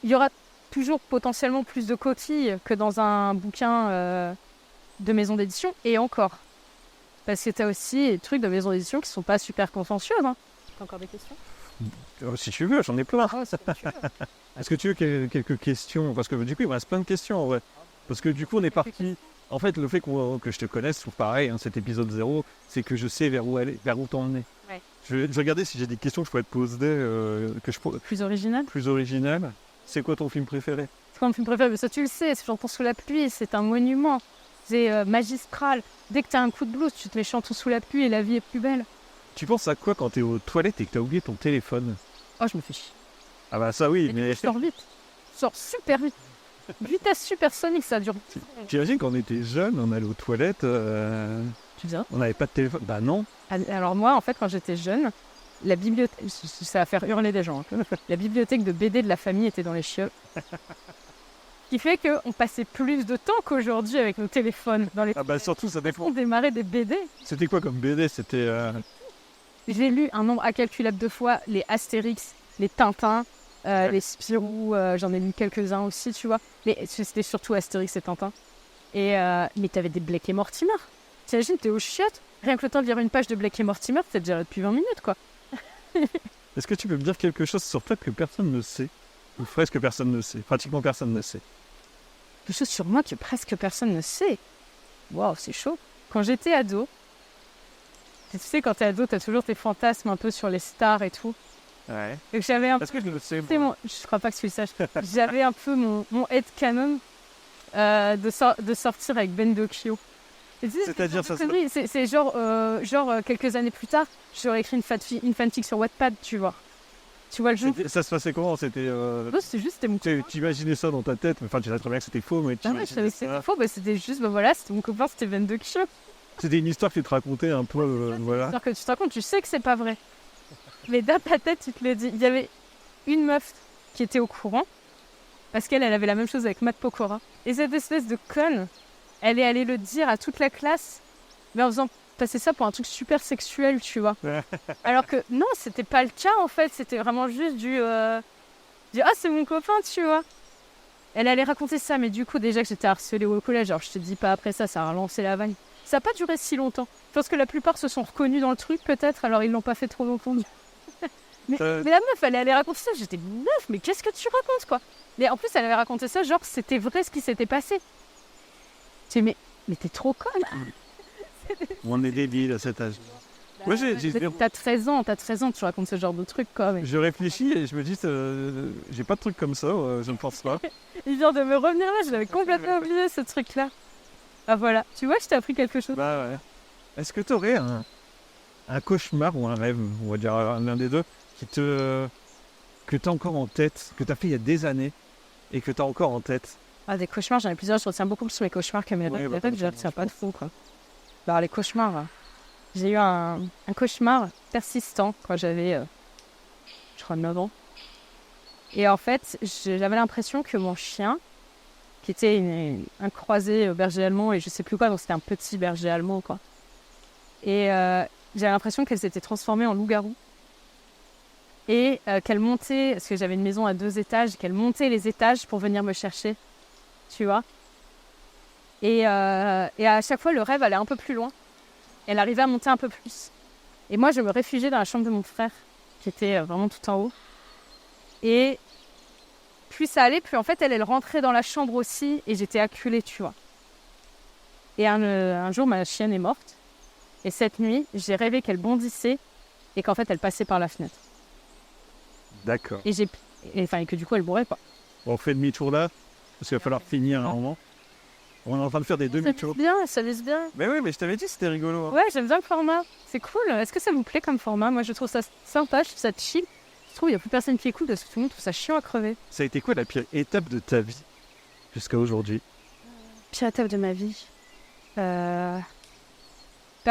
il y aura toujours potentiellement plus de cotilles que dans un bouquin de maison d'édition, et encore. Parce que tu as aussi des trucs de maison d'édition qui sont pas super consciencieux. Hein. T'as encore des questions? Si tu veux, j'en ai plein. Oh, c'est tu veux. Est-ce que tu veux quelques questions? Parce que du coup, il me reste plein de questions, ouais. Parce que du coup, on est parti... En fait, le fait que je te connaisse, c'est pareil, hein, cet épisode 0, c'est que je sais vers où t'en es. Ouais. Je vais regarder si j'ai des questions que je pourrais te poser, Plus original. plus originales. C'est quoi ton film préféré? C'est quoi mon film préféré? Mais ça, tu le sais, c'est Chantons sous la pluie, c'est un monument. C'est magistral. Dès que t'as un coup de blues, tu te mets Chantons sous la pluie et la vie est plus belle. Tu penses à quoi quand t'es aux toilettes et que t'as oublié ton téléphone? Oh, je me fais chier. Ah bah ça oui, mais... Je sors vite. Je sors super vite. Vitesse supersonique, ça dure. J'imagine quand on était jeunes, on allait aux toilettes, Tu dis? on n'avait pas de téléphone. Bah non. Alors moi, en fait, quand j'étais jeune, la bibliothèque... Ça va faire hurler des gens. Hein. La bibliothèque de BD de la famille était dans les chiottes. Ce qui fait qu'on passait plus de temps qu'aujourd'hui avec nos téléphones dans les... Ah bah surtout, ça dépend. On démarrait des BD. C'était quoi comme BD? C'était... J'ai lu un nombre incalculable de fois les Astérix, les Tintins, les Spirou, j'en ai lu quelques-uns aussi, tu vois. Mais c'était surtout Astérix et Tintin. Mais t'avais des Blake et Mortimer. T'imagines, t'es aux chiottes, rien que le temps de lire une page de Blake et Mortimer, t'es déjà là depuis 20 minutes, quoi. Est-ce que tu peux me dire quelque chose sur toi que personne ne sait? Ou presque personne ne sait? Pratiquement personne ne sait. Quelque chose sur moi que presque personne ne sait. Waouh, c'est chaud. Quand j'étais ado, Tu sais, quand t'es ado, t'as toujours tes fantasmes un peu sur les stars et tout. Ouais. Et que j'avais un Est-ce que je le sais, C'est moi je crois pas que tu le saches. J'avais un peu mon headcanon de sortir avec Ben Dokyo. Et tu sais, C'est-à-dire, ça se... c'est genre quelques années plus tard, j'aurais écrit une fanfic sur Wattpad, tu vois. Tu vois le jeu? Ça se passait comment? C'était... Non, c'était mon copain. Tu imaginais ça dans ta tête, enfin tu savais très bien que c'était faux, mais tu Ah ouais, je savais que c'était faux, c'était juste, voilà, c'était mon copain, c'était Ben Dokyo. C'était une histoire que tu te racontais un peu, voilà. Alors que tu te rends compte, tu sais que c'est pas vrai. Mais dans ta tête, tu te le dis. Il y avait une meuf qui était au courant, parce qu'elle avait la même chose avec Matt Pokora. Et cette espèce de conne, elle est allée le dire à toute la classe, mais en faisant passer ça pour un truc super sexuel, tu vois. Alors que non, c'était pas le cas en fait, c'était vraiment juste du ah, c'est mon copain, tu vois. Elle allait raconter ça, mais du coup, déjà que j'étais harcelée au collège, alors je te dis pas après ça, ça a relancé la vanne. Ça n'a pas duré si longtemps. Je pense que la plupart se sont reconnus dans le truc, peut-être, alors ils l'ont pas fait trop longtemps. mais la meuf, elle allait raconter ça. J'étais meuf, mais qu'est-ce que tu racontes, quoi? Mais en plus, elle avait raconté ça, genre, c'était vrai ce qui s'était passé. Tu dis, mais t'es trop conne. On est débile à cet âge. Moi, T'as 13 ans, tu racontes ce genre de truc, quoi. Mais... Je réfléchis et je me dis, j'ai pas de truc comme ça, je ne pense pas. Il vient de me revenir là, je l'avais complètement oublié, ce truc-là. Ah voilà, tu vois, je t'ai appris quelque chose. Bah ouais. Est-ce que tu aurais un cauchemar ou un rêve, on va dire l'un des deux, que t'as encore en tête, que t'as fait il y a des années et que t'as encore en tête? Ah, des cauchemars, j'en ai plusieurs, je retiens beaucoup plus mes cauchemars que mes rêves. Les rêves, je retiens pas de fou, quoi. Alors, les cauchemars, j'ai eu un cauchemar persistant quand j'avais, je crois, 9 ans. Et en fait, j'avais l'impression que mon chien, qui était un berger allemand et je sais plus quoi, donc c'était un petit berger allemand, quoi. Et j'avais l'impression qu'elle s'était transformée en loup-garou. Et qu'elle montait, parce que j'avais une maison à 2 étages, qu'elle montait les étages pour venir me chercher, tu vois. Et à chaque fois, le rêve allait un peu plus loin. Elle arrivait à monter un peu plus. Et moi, je me réfugiais dans la chambre de mon frère, qui était vraiment tout en haut. Et plus ça allait, plus en fait, elle rentrait dans la chambre aussi, et j'étais acculée, tu vois. Et un jour, ma chienne est morte. Et cette nuit, j'ai rêvé qu'elle bondissait, et qu'en fait, elle passait par la fenêtre. D'accord. Et que du coup, elle mourait, quoi. On fait demi-tour là, parce qu'il va falloir finir un moment. On est en train de faire des demi-tours. Ça vise bien. Mais oui, mais je t'avais dit, c'était rigolo. Hein. Ouais, j'aime bien le format. C'est cool. Est-ce que ça vous plaît comme format? Moi, je trouve ça sympa, je trouve ça chill. Je trouve qu'il n'y a plus personne qui écoute parce que tout le monde trouve ça chiant à crever. Ça a été quoi la pire étape de ta vie jusqu'à aujourd'hui? Pire étape de ma vie? Perdre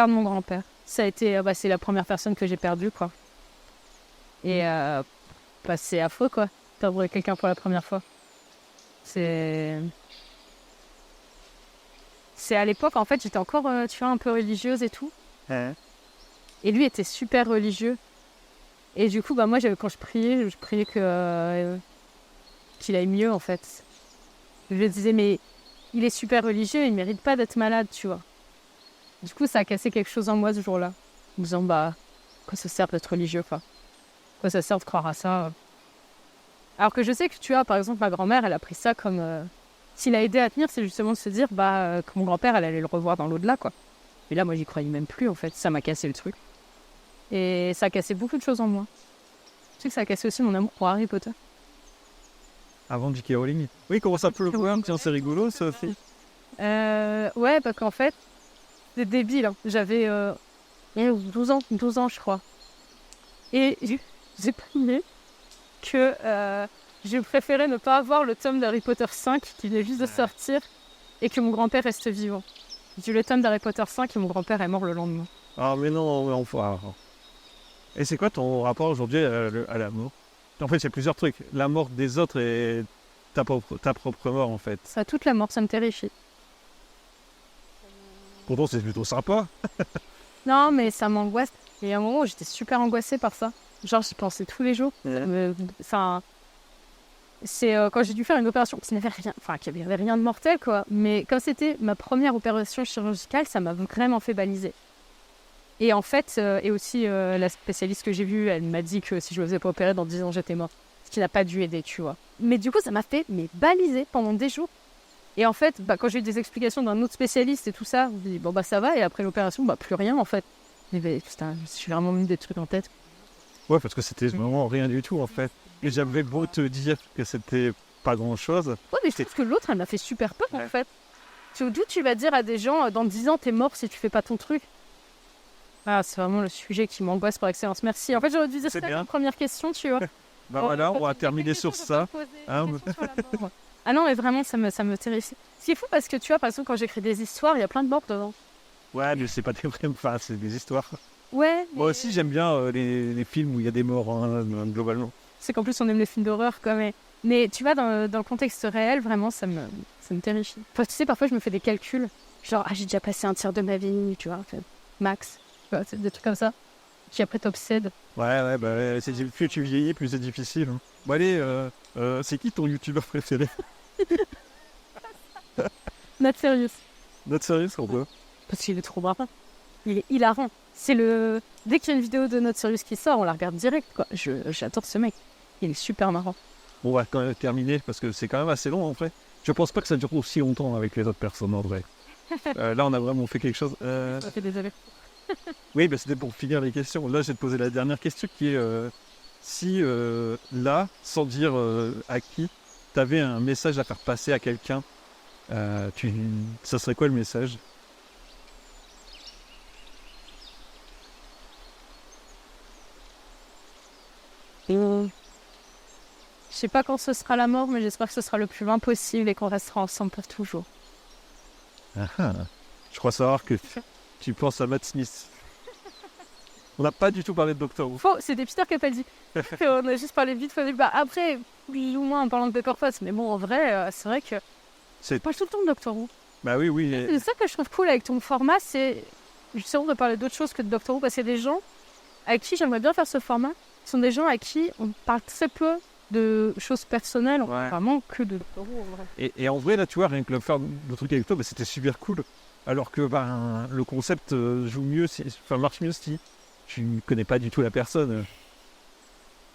mon grand-père. Ça a été... c'est la première personne que j'ai perdue, quoi. Et c'est affreux, quoi. Perdre quelqu'un pour la première fois. C'est à l'époque, en fait, j'étais encore, tu vois, un peu religieuse et tout. Et lui était super religieux. Et du coup, moi, quand je priais qu'il aille mieux, en fait. Je me disais, mais il est super religieux, il ne mérite pas d'être malade, tu vois. Du coup, ça a cassé quelque chose en moi ce jour-là. En me disant, quoi ça sert d'être religieux, quoi. Quoi ça sert de croire à ça. Alors que je sais que, tu vois, par exemple, ma grand-mère, elle a pris ça comme... S'il a aidé à tenir, c'est justement de se dire que mon grand-père, elle allait le revoir dans l'au-delà, quoi. Et là, moi, j'y croyais même plus, en fait. Ça m'a cassé le truc. Et ça a cassé beaucoup de choses en moi. Tu sais que ça a cassé aussi mon amour pour Harry Potter. Avant J.K. Rowling. Oui, comment ça peut le voir? Tiens, c'est rigolo, ça aussi. Ouais, parce qu'en fait, c'est débile. Hein. J'avais 12 ans, je crois. Et j'ai prié que je préférais ne pas avoir le tome d'Harry Potter 5 qui venait juste de sortir et que mon grand-père reste vivant. J'ai eu le tome d'Harry Potter 5 et mon grand-père est mort le lendemain. Ah, mais non, mais enfin... Et c'est quoi ton rapport aujourd'hui à la mort? En fait, il y a plusieurs trucs. La mort des autres et ta propre mort, en fait. Ça, toute la mort, ça me terrifie. Pourtant, c'est plutôt sympa. Non, mais ça m'angoisse. Et à un moment où j'étais super angoissée par ça. Genre, j'y pensais tous les jours. C'est quand j'ai dû faire une opération qui n'avait rien, qui avait rien de mortel, quoi. Mais comme c'était ma première opération chirurgicale, ça m'a vraiment fait baliser. Et en fait, et aussi la spécialiste que j'ai vue, elle m'a dit que si je me faisais pas opérer dans 10 ans, j'étais morte. Ce qui n'a pas dû aider, tu vois. Mais du coup, ça m'a fait baliser pendant des jours. Et en fait, quand j'ai eu des explications d'un autre spécialiste et tout ça, on me dit ça va. Et après l'opération, plus rien, en fait. Putain, je me suis vraiment mis des trucs en tête. Ouais, parce que c'était vraiment rien du tout en fait. Et j'avais beau te dire que c'était pas grand-chose. Ouais, mais je trouve que l'autre, elle m'a fait super peur en fait. D'où tu vas dire à des gens, dans 10 ans, t'es mort si tu fais pas ton truc. Ah, c'est vraiment le sujet qui m'angoisse par excellence. Merci. En fait, j'aurais dû dire ça la première question, tu vois. Bah voilà, on va terminer sur ça. Ah non, mais vraiment, ça me terrifie. Ce qui est fou parce que tu vois, par exemple, quand j'écris des histoires, il y a plein de morts dedans. Ouais, mais c'est pas des vrais, enfin, c'est des histoires. Ouais. Mais... Moi aussi, j'aime bien les films où il y a des morts, hein, globalement. C'est qu'en plus, on aime les films d'horreur, quoi. Mais tu vois, dans le contexte réel, vraiment, ça me terrifie. Enfin, tu sais, parfois, je me fais des calculs. Genre, j'ai déjà passé un tiers de ma vie, tu vois, en fait, max. Tu vois, c'est des trucs comme ça. Puis après, t'obsèdes. Ouais, plus tu vieillis, plus c'est difficile. Hein. Bon, allez, c'est qui ton youtubeur préféré? Not serious. Not serious, pourquoi? Parce qu'il est trop marrant. Il est hilarant. Dès qu'il y a une vidéo de Not serious qui sort, on la regarde direct, quoi. J'adore ce mec. Il est super marrant. On va quand même terminer, parce que c'est quand même assez long, en vrai. Je pense pas que ça dure aussi longtemps avec les autres personnes, en vrai. Là, on a vraiment fait quelque chose. Ça fait des années. Oui, bah, c'était pour finir les questions. Là, je vais te poser la dernière question qui est si là, sans dire à qui, tu avais un message à faire passer à quelqu'un, ça serait quoi le message? Je sais pas quand ce sera la mort, mais j'espère que ce sera le plus loin possible et qu'on restera ensemble pour toujours. Je crois savoir que tu penses à Matt Smith. On n'a pas du tout parlé de Doctor Who. Faux, c'était Peter Capaldi. On a juste parlé vite fait. Bah, après, plus ou moins en parlant de Pepper Potts, mais bon, en vrai, c'est vrai que je parle tout le temps de Doctor Who. Bah oui. C'est ça que je trouve cool avec ton format, c'est justement de parler d'autre chose que de Doctor Who, parce qu'il y a des gens avec qui j'aimerais bien faire ce format. Ce sont des gens à qui on parle très peu de choses personnelles, vraiment que de Doctor Who, en vrai. Et en vrai, là, tu vois, rien que le faire le truc avec toi, bah, c'était super cool. Alors que le concept marche mieux si tu ne connais pas du tout la personne.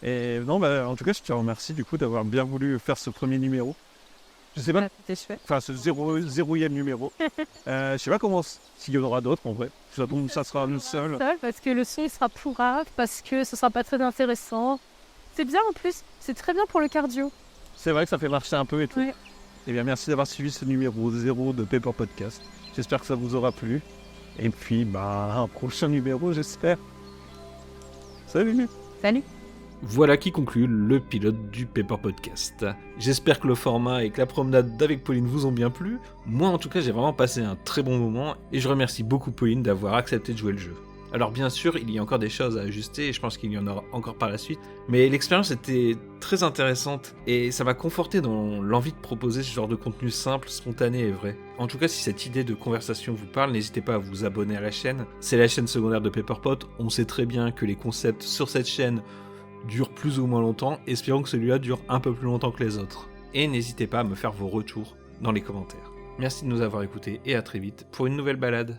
Et non, en tout cas, je te remercie du coup d'avoir bien voulu faire ce premier numéro. Je sais pas. C'était chouette. Enfin, ce zéroième numéro. Je sais pas s'il y en aura d'autres en vrai. Ça sera le seul. Parce que le son il sera pourrave, parce que ce sera pas très intéressant. C'est bien en plus, c'est très bien pour le cardio. C'est vrai que ça fait marcher un peu et tout. Ouais. Eh bien, merci d'avoir suivi ce numéro 0 de Pepper Podcast. J'espère que ça vous aura plu. Et puis, un prochain numéro, j'espère. Salut. Voilà qui conclut le pilote du Pepper Podcast. J'espère que le format et que la promenade avec Pauline vous ont bien plu. Moi, en tout cas, j'ai vraiment passé un très bon moment et je remercie beaucoup Pauline d'avoir accepté de jouer le jeu. Alors bien sûr, il y a encore des choses à ajuster et je pense qu'il y en aura encore par la suite, mais l'expérience était très intéressante et ça m'a conforté dans l'envie de proposer ce genre de contenu simple, spontané et vrai. En tout cas, si cette idée de conversation vous parle, n'hésitez pas à vous abonner à la chaîne. C'est la chaîne secondaire de Pepperpot, on sait très bien que les concepts sur cette chaîne durent plus ou moins longtemps, espérons que celui-là dure un peu plus longtemps que les autres. Et n'hésitez pas à me faire vos retours dans les commentaires. Merci de nous avoir écoutés et à très vite pour une nouvelle balade.